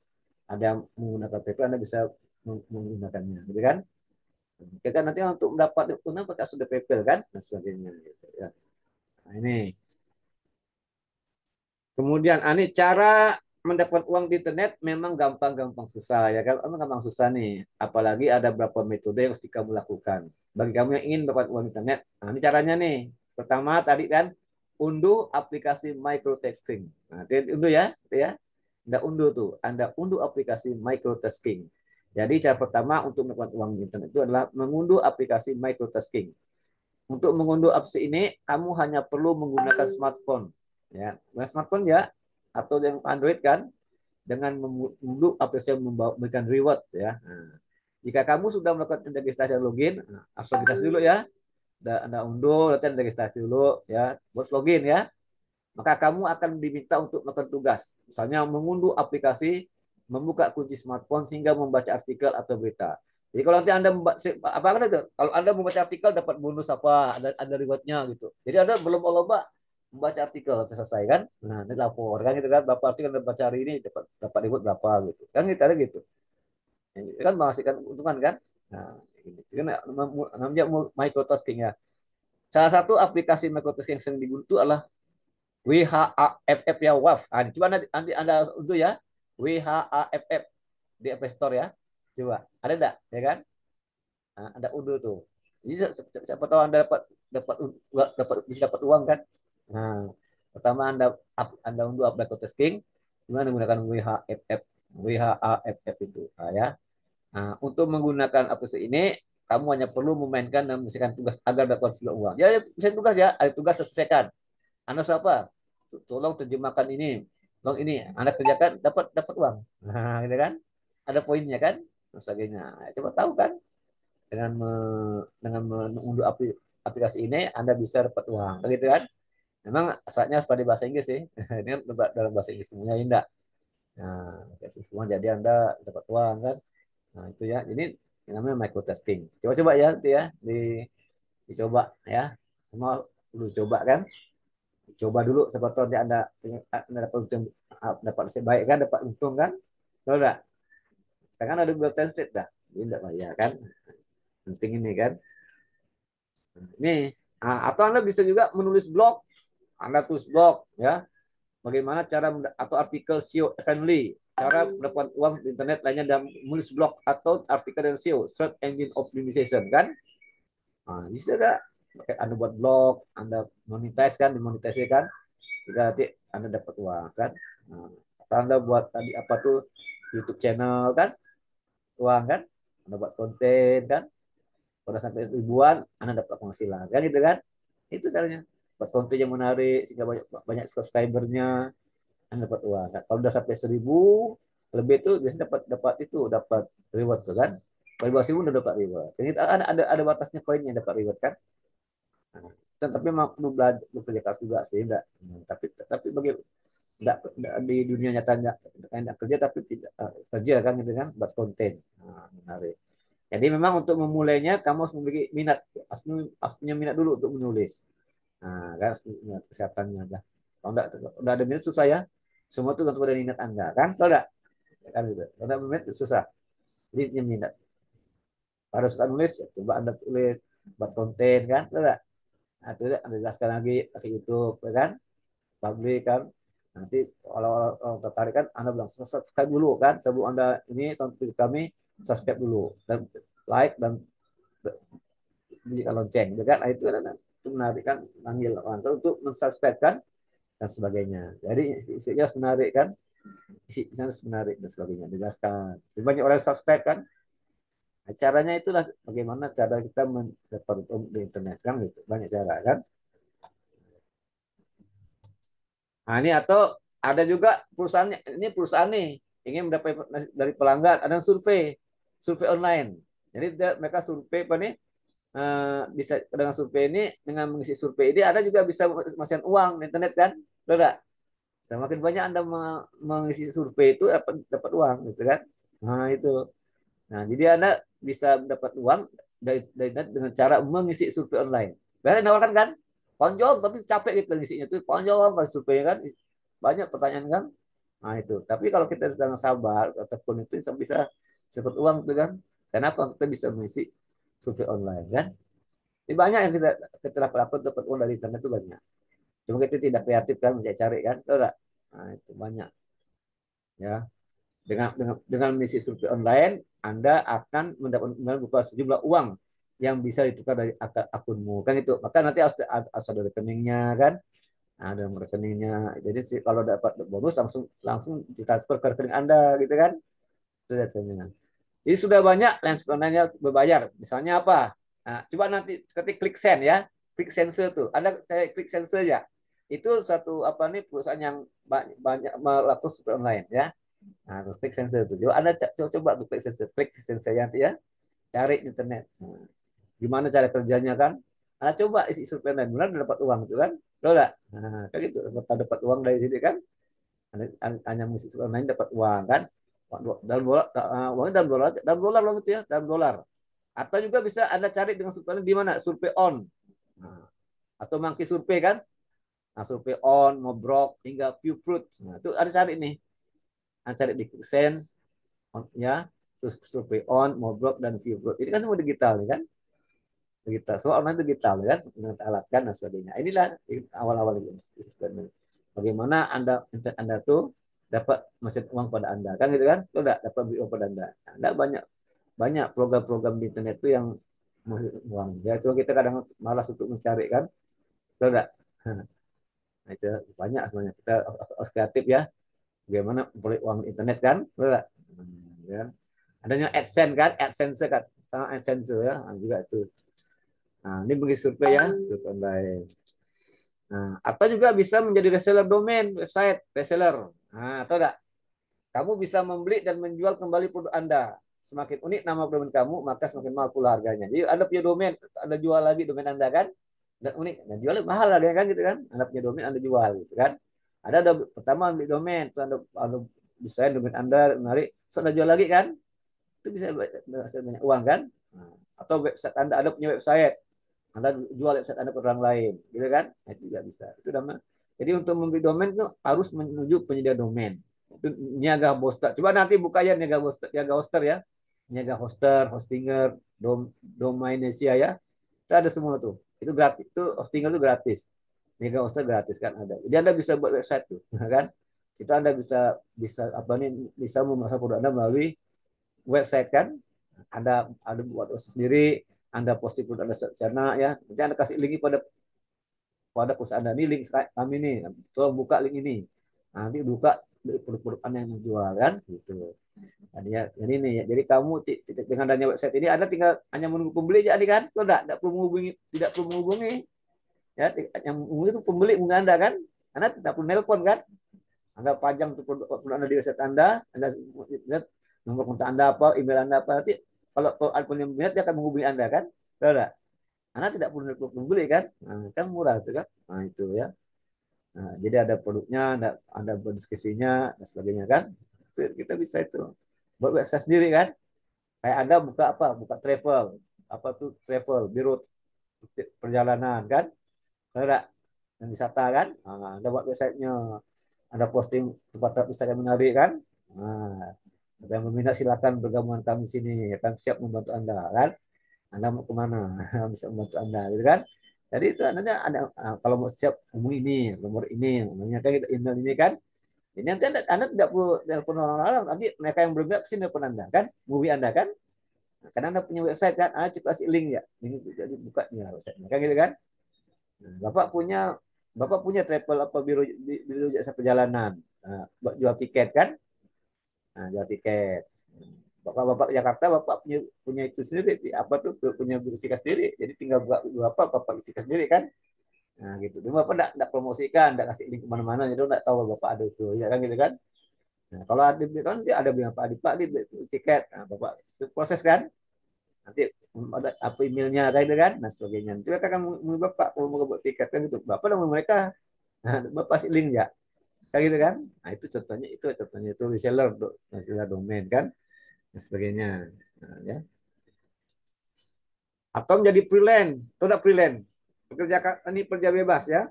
ada yang menggunakan PayPal, Anda bisa menggunakannya, gitu kan? Kita nanti untuk mendapat keuntungan pakai sudah PayPal kan, dan sebagainya. Gitu, ya. Nah, ini. Kemudian ini cara mendapat uang di internet memang gampang-gampang susah ya kan, memang gampang susah nih. Apalagi ada beberapa metode yang mesti kamu lakukan. Bagi kamu yang ingin dapat uang internet, nah ini caranya nih. Pertama tadi kan unduh aplikasi microtasking. Nah, unduh ya, itu ya. Anda unduh tuh, Anda unduh aplikasi microtasking. Jadi cara pertama untuk mendapatkan uang di internet itu adalah mengunduh aplikasi microtasking. Untuk mengunduh aplikasi ini, kamu hanya perlu menggunakan smartphone. Ya, smartphone ya, atau yang Android kan, dengan mengunduh aplikasi yang memberikan reward ya. Nah, jika kamu sudah melakukan registrasi dan login, harus registrasi dulu ya. Anda unduh, nanti Anda registrasi dulu ya, buat login ya. Maka kamu akan diminta untuk melakukan tugas. Misalnya mengunduh aplikasi, membuka kunci smartphone hingga membaca artikel atau berita. Jadi kalau nanti Anda apa kan itu? Kalau Anda membaca artikel dapat bonus apa, ada rewardnya gitu. Jadi Anda belum lomba membaca artikel sampai selesai kan. Nah, ini lapor kan gitu kan, berapa artikel Anda baca hari ini dapat dapat reward berapa gitu. Kan kita ada gitu. Ini kan menghasilkan keuntungan kan. Nah, ini kan namanya microtasking ya. Salah satu aplikasi microtasking yang sering digunakan adalah WHAFF ya, WAF. Coba Anda untuk ya. WHAFF di App Store ya. Coba, ada enggak? Ya kan? Nah, Anda unduh tuh. Jadi siapa tahu Anda dapat bisa dapat uang kan? Nah, pertama Anda unduh aplikasi tasking, kemudian menggunakan WHAFF itu, ya. Nah, untuk menggunakan aplikasi ini, kamu hanya perlu memainkan dan menyelesaikan tugas agar dapat uang. Ya, bisa tugas ya, ada tugas selesaikan. Anda siapa? Tolong terjemahkan ini. Tolong ini. Anda kerjakan dapat uang. Nah, gitu kan? Ada poinnya kan? Dan sebagainya. Coba tahu kan? Dengan mengunduh aplikasi ini Anda bisa dapat uang. Begitu kan? Memang asalnya pada bahasa Inggris sih. Ini kan dalam bahasa Inggris semuanya enggak. Nah, semua jadi Anda dapat uang kan? Nah, itu ya. Ini namanya microtasking. Coba-coba ya, itu ya. Dicoba ya. Semua perlu coba kan? Coba dulu siapa tahu anda dapat untung, dapat sebaik kan, dapat untung kan, tahu enggak? Sekarang ada Google Translate dah, ini enggak bayar kan, penting ini kan. Ini atau anda bisa juga menulis blog, anda tulis blog ya, bagaimana cara atau artikel SEO friendly, cara mendapat uang di internet lainnya dan menulis blog atau artikel dan SEO, search engine optimization kan. Nah, bisa enggak? Anda buat blog, Anda monetize kan, dimonetize kan, juga nanti Anda dapat uang kan. Nah, Anda buat tadi apa tuh YouTube channel kan, uang kan. Anda buat konten kan, pada sampai ribuan Anda dapat penghasilan kan gitu kan. Itu caranya. Buat konten yang menarik sehingga banyak banyak subscribernya, Anda dapat uang. Nah, kalau udah sampai 1.000 lebih itu biasanya dapat reward tuh kan. Kalau 1.000 udah dapat reward. Jadi ada batasnya poinnya dapat reward kan. Nah, tapi memang perlu belajar bekerja keras juga sih, enggak. Tapi bagi enggak di dunia nyata enggak kerja tapi tidak kerja kan gitu kan buat konten. Nah, menarik. Jadi memang untuk memulainya kamu harus memiliki minat, harus punya minat dulu untuk menulis. Nah, kan minat kesehatannya aja. Kalau enggak udah ada minat susah ya. Semua itu tentu ada minat Anda kan? Kalau enggak kan gitu. Kalau enggak minat susah. Jadi punya minat. Harus suka nulis, ya, coba Anda tulis buat konten kan? Kalau enggak? Nah, itu Anda jelaskan lagi ke YouTube, ya kan? Publik kan. Nanti kalau orang tertarik kan Anda bilang subscribe dulu kan. Sebelum Anda ini tonton kami, subscribe dulu dan like dan bunyikan lonceng, ya kan? Nah, itu menarik kan, panggil orang untuk mensubscribe kan dan sebagainya. Jadi isinya harus menarik kan, isinya harus menarik dan sebagainya. Dijelaskan. Banyak orang subscribe kan. Nah, caranya itulah bagaimana cara kita mendapat di internet kan gitu. Banyak cara kan. Nah, ini atau ada juga perusahaan, ini perusahaan nih ingin mendapat dari pelanggan, ada survei online. Jadi mereka survei apa nih, bisa dengan survei ini, dengan mengisi survei ini ada juga bisa menghasilkan uang di internet kan, enggak? Semakin banyak Anda mengisi survei itu dapat uang gitu kan. Nah, itu. Nah, jadi Anda bisa dapat uang dari internet dengan cara mengisi survei online. Biasanya nawarkan kan, panjang tapi capek gitu ngisinya tuh, panjang kan survei kan, banyak pertanyaan kan. Nah, itu. Tapi kalau kita sedang sabar ataupun itu bisa dapat uang tuh kan. Kenapa kita bisa mengisi survei online kan? Ini banyak yang kita lakukan dapat uang dari internet itu banyak. Cuma kita tidak kreatif kan mencari kan, enggak. Nah, itu banyak ya. Dengan mengisi survei online, Anda akan mendapat berupa sejumlah uang yang bisa ditukar dari akunmu kan itu. Maka nanti harus ada rekeningnya kan. Nah, ada rekeningnya. Jadi sih kalau dapat bonus langsung ditransfer ke rekening Anda gitu kan. Itu biasanya. Jadi sudah banyak lens online-nya berbayar. Misalnya apa? Nah, coba nanti ketik klik send ya. Klik sensor tuh. Ada kayak klik sensor ya. Itu satu apa nih perusahaan yang banyak melakukan survei online ya. Nah, terus klik sensor itu. Coba Anda coba klik sensor, nanti ya. Cari internet. Nah, gimana cara kerjanya kan? Anda coba isi survei online, benar dapat uang itu kan? Loh enggak? Nah, kan gitu dapat uang dari sini kan? Hanya mengisi survei online dapat uang kan? Dalam dolar, uangnya dalam dolar gitu ya, dalam dolar. Atau juga bisa Anda cari dengan survei online di mana? Survei on. Nah, atau monkey survei kan? Nah, survei on, Mobrok, hingga Viewfruit. Nah, itu ada cari nih. Cari di Sense ya, terus survei on, Mobrok dan Viewfruit. Ini kan semua digital kan? Digital. Semua online digital kan, dengan alat kan dan sebagainya. Inilah awal-awal ini. Bagaimana Anda tuh dapat mesin uang pada Anda kan gitu kan? Sudah dapat uang pada Anda. Anda banyak program-program di internet itu yang uang. Ya, cuma kita kadang malas untuk mencari kan? Sudah. Nah, itu banyak sebenarnya. Kita harus kreatif ya. Bagaimana memperoleh uang internet kan? Sudah. Ya. Adanya AdSense kan? AdSense kan? Sama AdSense ya. Nah, juga itu. Nah, ini bagi survei ya, survei online. Nah, atau juga bisa menjadi reseller domain, website, reseller. Nah, atau enggak? Kamu bisa membeli dan menjual kembali produk Anda. Semakin unik nama domain kamu, maka semakin mahal pula harganya. Jadi Anda punya domain, Anda jual lagi domain Anda kan? Dan unik, dan jual mahal harganya kan gitu kan? Anda punya domain, Anda jual gitu kan? Ada pertama beli domain, terus Anda desain domain Anda menarik, terus Anda jual lagi kan? Itu bisa banyak uang kan? Nah, atau website Anda punya website, Anda jual website Anda ke orang lain, gitu kan? Nah, itu juga bisa. Itu namanya. Jadi untuk membeli domain itu harus menuju penyedia domain. Itu niaga hoster. Coba nanti buka ya niaga hoster ya. Niaga hoster, hostinger, domainesia ya. Itu ada semua tuh. Itu gratis. Itu hostinger itu gratis. Niaga hoster gratis kan ada. Jadi Anda bisa buat website tuh, kan? Itu Anda bisa apa nih bisa memasarkan produk Anda melalui website kan? Ada buat website sendiri, Anda posting produk Anda sana ya. Nanti Anda kasih link pada perusahaan Anda, ini link kami nih. Tolong buka link ini. Nanti buka produk-produk Anda yang dijual kan gitu. Jadi ya, ini ya. Jadi kamu dengan adanya website ini Anda tinggal hanya menunggu pembeli jadi kan? Kalau tidak perlu menghubungi, tidak perlu menghubungi. Ya, yang menghubungi itu pembeli menghubungi Anda kan? Anda tidak perlu nelpon kan? Anda pajang tuh produk Anda di website Anda lihat nomor kontak Anda apa, email Anda apa, nanti kalau ada yang minat dia akan menghubungi Anda kan? Tidak. Anda tidak perlu membeli kan? Nah, kan murah itu kan? Nah, itu ya. Nah, jadi ada produknya, ada deskripsinya dan sebagainya kan? Kita bisa itu buat website sendiri kan? Kayak Anda buka apa? Buka travel, apa tuh travel, biro perjalanan kan? Tidak. Dan wisata kan? Nah, Anda buat websitenya, Anda posting tempat wisata yang menarik kan? Nah, yang berminat silakan bergabung kami sini, akan siap membantu Anda kan? Anda mau kemana? Bisa membantu Anda, gitu kan? Jadi itu nanti ada kalau mau siap umum ini, nomor ini, namanya kan email ini kan. Ini nanti Anda tidak perlu telepon orang-orang, nanti mereka yang belum siap sih telepon Anda kan, movie Anda kan. Nah, karena Anda punya website kan, Anda cukup kasih link ya, link jadi bukanya websitenya kan gitu kan. Nah, Bapak punya travel apa biro jasa perjalanan, nah, jual tiket kan, nah, jual tiket. Bapak Jakarta, Bapak punya itu sendiri, apa tuh punya tiket sendiri. Jadi tinggal buat Bapak tiket sendiri kan. Nah gitu. Cuma Bapak enggak promosikan, enggak kasih link kemana-mana, jadi enggak tahu Bapak ada itu, ya kan gitu kan. Nah, kalau ada kan dia ada bilang Pak di tiket, nah, Bapak itu proses kan. Nanti ada apa emailnya kayak gitu kan, nah sebagainya. Nanti mereka akan menghubungi Bapak kalau mau buat tiket kan gitu. Bapak udah mereka, nah, Bapak kasih link ya, kayak gitu kan. Nah itu contohnya itu reseller domain kan dan sebagainya. Nah, ya. Atau menjadi freelance, atau tidak freelance, pekerja bebas ya,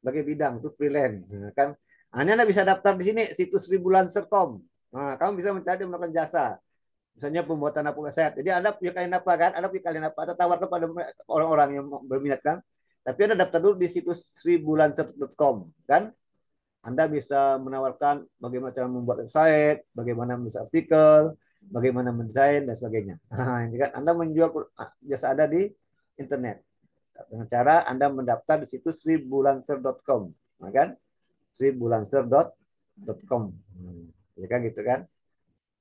bagi bidang itu freelance. Nah, kan, Anda bisa daftar di sini situs freelancer.com. Nah, kamu bisa mencari melakukan jasa, misalnya pembuatan apa website. Jadi Anda punya kalian apa kan? Anda punya kalian apa? Ada tawar kepada orang-orang yang berminat kan? Tapi Anda daftar dulu di situs freelancer.com kan? Anda bisa menawarkan bagaimana cara membuat website, bagaimana menulis artikel, bagaimana mendesain dan sebagainya. Nah, ini kan Anda menjual jasa Anda di internet dengan cara Anda mendaftar di situs sribulancer.com, nah, kan? sribulancer.com. Ya kan gitu kan?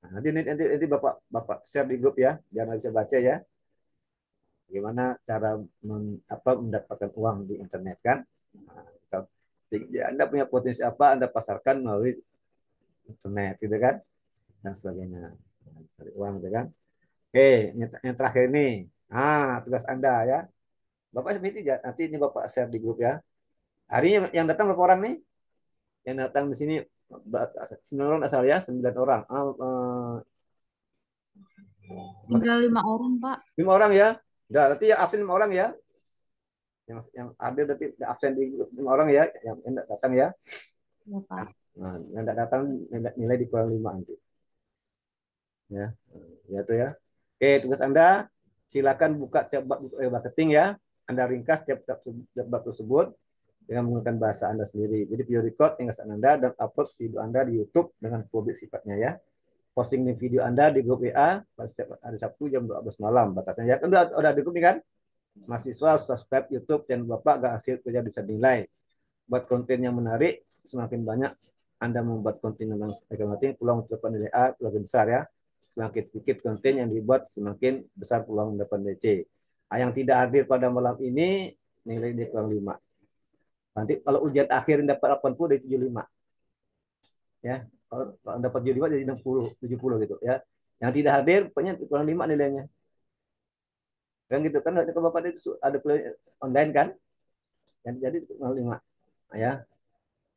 Nah, nanti Bapak share di grup ya, biar bisa baca ya. Bagaimana cara mendapatkan uang di internet kan? Nah, Anda punya potensi apa, Anda pasarkan melalui internet gitu kan, dan sebagainya. Nah, cari uang gitu kan. Oke, yang terakhir ini. Tugas Anda ya. Bapak seperti nanti ini Bapak share di grup ya. Hari ini yang datang berapa orang nih? Yang datang di sini 9 orang asal ya, 9 orang. Tinggal 5 orang, Pak. 5 orang ya. Udah, nanti ya absen 5 orang ya. Yang ada berarti absen di 5 orang ya, yang datang ya. Ya, Pak. Nah, yang tidak datang nilai dikurang 5 nanti. Ya, ya tuh ya. Oke, tugas Anda silakan buka tiap bab marketing ya. Anda ringkas tiap bab tersebut dengan menggunakan bahasa Anda sendiri. Jadi video record ringkasan Anda dan upload video Anda di YouTube dengan publik sifatnya ya. Posting di video Anda di grup WA pada setiap hari Sabtu jam 12 malam. Batasnya ya. Kan udah di grup nih kan? Mahasiswa subscribe YouTube channel Bapak gak hasil kerja bisa dinilai. Buat konten yang menarik, semakin banyak Anda membuat konten tentang marketing, peluang mendapat nilai A lebih besar ya. Semakin sedikit konten yang dibuat, semakin besar peluang mendapat DC. Yang tidak hadir pada malam ini, nilai dia kurang 5. Nanti kalau ujian akhir dapat 80 dari 75. Ya, kalau dapat 75 jadi 60, 70 gitu ya. Yang tidak hadir pokoknya kurang 5 nilainya. Kan gitu kan, kalau Bapak itu ada kuliah online kan? Yang jadi kurang 5. Ya.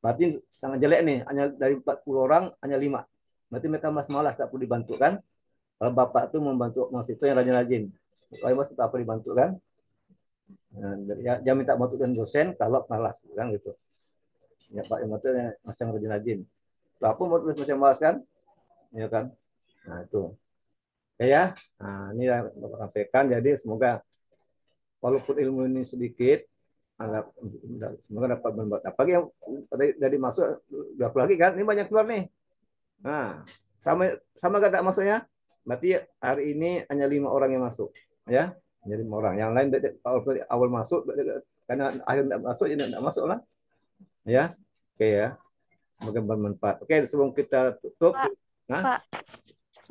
Berarti sangat jelek nih, hanya dari 40 orang hanya 5. Berarti mereka masih malas, tak perlu dibantu kan? Kalau Bapak tuh membantu mahasiswa yang rajin-rajin. Kalau Mas tak perlu dibantu kan? Nah, ya, jangan minta bantu dan dosen kalau malas kan gitu. Ya Pak, yang bantu masih yang rajin-rajin. Apa mau tulis masih malas kan? Ya kan? Nah, itu. Oke ya. Nah, ini yang Bapak sampaikan. Jadi semoga walaupun ilmu ini sedikit, semoga dapat membuat. Apalagi yang dari masuk berapa lagi kan? Ini banyak keluar nih. Nah, sama gak tak masuknya? Berarti hari ini hanya 5 orang yang masuk, ya, hanya 5 orang. Yang lain awal masuk, karena akhir tidak masuk, ya tidak masuk lah, ya. Oke ya, semoga bermanfaat. Oke, sebelum kita tutup, Pak, nah, Pak,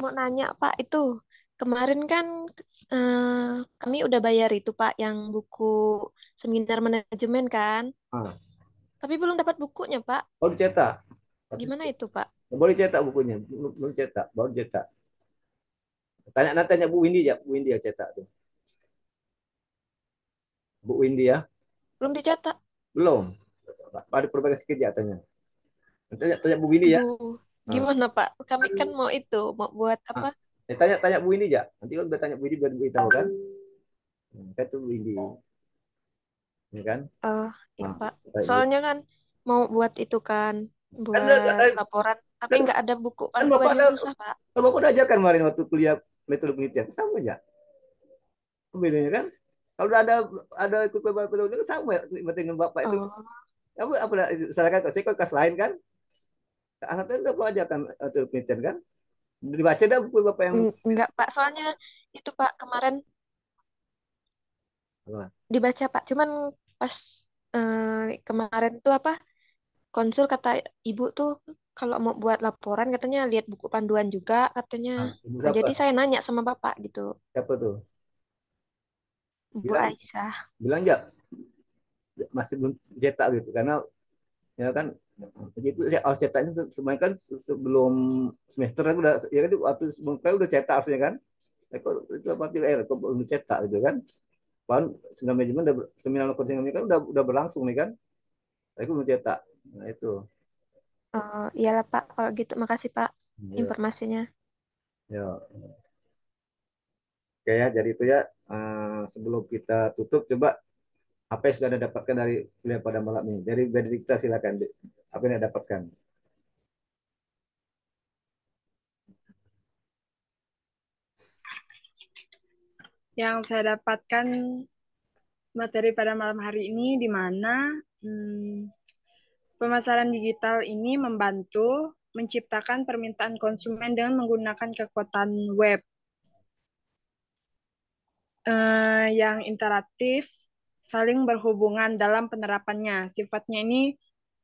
mau nanya Pak, itu kemarin kan kami udah bayar itu Pak, yang buku seminar manajemen kan, ah, tapi belum dapat bukunya Pak. baru cetak. Gimana itu Pak? Boleh cetak bukunya, belum cetak, baru cetak. Tanya Bu Windy ya, Bu Windy ya cetak tuh. Bu Windy ya, Belum dicetak. belum. Ada perbaikan sedikit ya tanya. Tanya Bu Windy ya. Duh, Ah. gimana Pak? Kami kan mau itu, mau buat apa? Tanya Bu Windy ya. Nanti kan udah tanya Bu Windy biar beritahu kan. Kan tuh Bu Windy, ya kan? Iya Nah, Pak. kayak gitu. Soalnya kan mau buat itu kan, Kan, buat laporan, tapi kan, nggak ada buku kan Bapak panduannya, susah Pak. Bapak udah ajarkan kemarin waktu kuliah metode penelitian sama aja. Bedanya kan? Kalau udah ada ikut metode kan sama ya metode dengan Bapak itu. Oh, Apa misalkan saya ke kelas lain kan? Anak kan udah Bapak ajarkan metode penelitian kan? Dibaca dah buku Bapak yang enggak Pak. Soalnya itu Pak kemarin apa? dibaca Pak. Cuman pas kemarin tuh apa konsul kata ibu tuh kalau mau buat laporan katanya lihat buku panduan juga katanya. Ibu Nah, siapa? jadi saya nanya sama bapak gitu, Siapa tuh? Bu Bilang Aisyah. bilang ya masih belum cetak gitu karena ya kan itu saya harus cetaknya semuanya kan sebelum semester kan udah ya kan waktu sebelum kan udah cetak harusnya kan itu apa kok belum cetak gitu kan kan seminar manajemen seminar coaching kan udah berlangsung nih kan tapi belum cetak nah itu Oh, iyalah Pak, kalau gitu makasih Pak ya informasinya. ya oke ya jadi itu ya sebelum kita tutup coba apa yang sudah Anda dapatkan dari kuliah pada malam ini dari Benedikta silakan apa yang Anda dapatkan. Yang saya dapatkan materi pada malam hari ini di mana Pemasaran digital ini membantu menciptakan permintaan konsumen dengan menggunakan kekuatan web yang interaktif, saling berhubungan dalam penerapannya. Sifatnya ini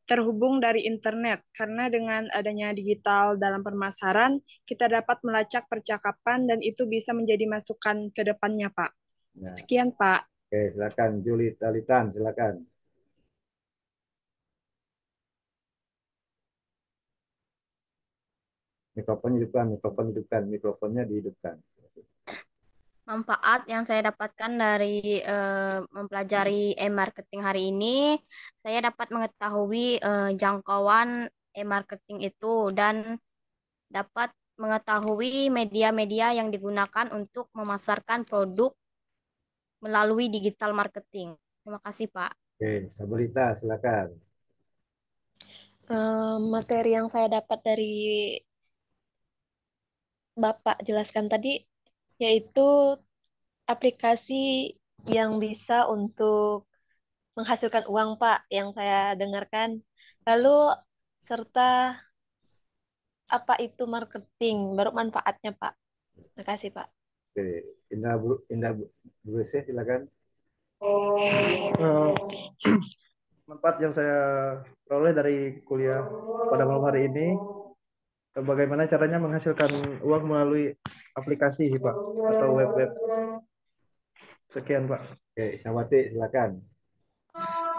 terhubung dari internet, karena dengan adanya digital dalam pemasaran, kita dapat melacak percakapan dan itu bisa menjadi masukan ke depannya, Pak. Ya. Sekian, Pak. Oke, silakan Juli Talitan, silakan. Mikrofonnya dihidupkan. Manfaat yang saya dapatkan dari mempelajari e-marketing hari ini, saya dapat mengetahui jangkauan e-marketing itu dan dapat mengetahui media-media yang digunakan untuk memasarkan produk melalui digital marketing. Terima kasih, Pak. Oke, Sabulita, silakan. Materi yang saya dapat dari Bapak jelaskan tadi yaitu aplikasi yang bisa untuk menghasilkan uang, Pak, yang saya dengarkan. Lalu serta apa itu marketing, baru manfaatnya, Pak. Terima kasih, Pak. Oke, Indah Bruce, silakan. Manfaat yang saya peroleh dari kuliah pada malam hari ini, bagaimana caranya menghasilkan uang melalui aplikasi, Pak, atau web-web. Sekian, Pak. Oke, Isnawati, silakan.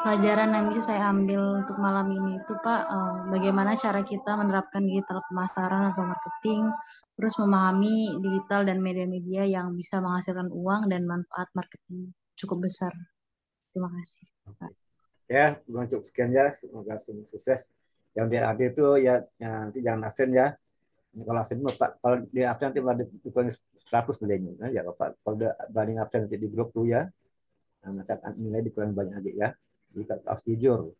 Pelajaran yang bisa saya ambil untuk malam ini itu Pak, bagaimana cara kita menerapkan digital pemasaran atau marketing, terus memahami digital dan media-media yang bisa menghasilkan uang dan manfaat marketing cukup besar. Terima kasih, Pak. Ya, cukup sekian ya. Semoga sukses. Yang dia hadir itu ya nanti jangan absen ya. Kalau absen Pak, kalau dia absen nanti malah dikurangi 100 nilainya. Nah, ya Bapak, kalau udah banding absen nanti di grup tuh ya. Nah, maka nilai dikurangi banyak lagi ya. Jadi harus jujur.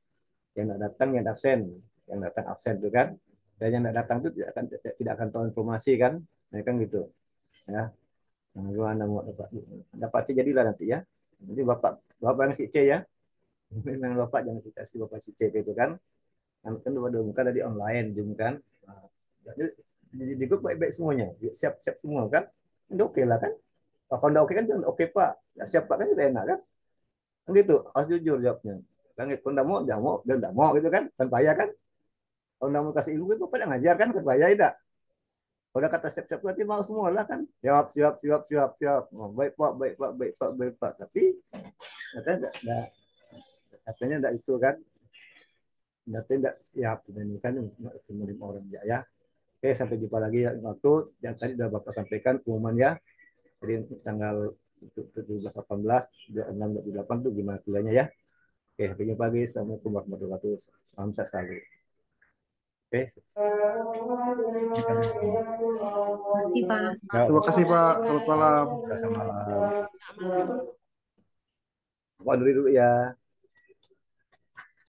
Yang nggak datang yang absen, yang datang absen tuh kan. Dan yang nggak datang itu tidak akan tahu informasi kan. Nah, kan gitu. Ya. Nah, gimana mau dapat C jadilah nanti ya. Nanti Bapak yang si C ya. Memang Bapak jangan kasih Bapak si C itu kan. Kan udah bukan tadi online Zoom kan. Nah, jadi di grup baik-baik semuanya. Siap-siap semua kan. Udah oke lah kan. Kalau udah oke kan udah oke Pak. Ya, siap Pak kan udah enak kan. Kan gitu. Harus jujur jawabnya. Kan kalau udah mau, jangan mau, dan udah mau gitu kan. Kan payah kan. Kalau udah mau kasih ilmu itu Bapak udah ngajar kan. Kan payah tidak. Kalau udah kata siap-siap berarti mau semua lah kan. Jawab siap. Oh, baik Pak, baik Pak, baik Pak, baik Pak. Tapi katanya enggak itu kan. Data tidak siap ini kan menerima orang ya. Oke, sampai jumpa lagi ya waktu yang tadi sudah Bapak sampaikan pengumuman ya. Jadi tanggal 17 18 26 28 tuh gimana kuliahnya ya. Oke, sampai jumpa lagi. Assalamualaikum warahmatullahi wabarakatuh. Salam sehat selalu. Oke. Terima kasih, Pak. Terima kasih, Pak. Selamat malam. Selamat malam. Pak dulu ya.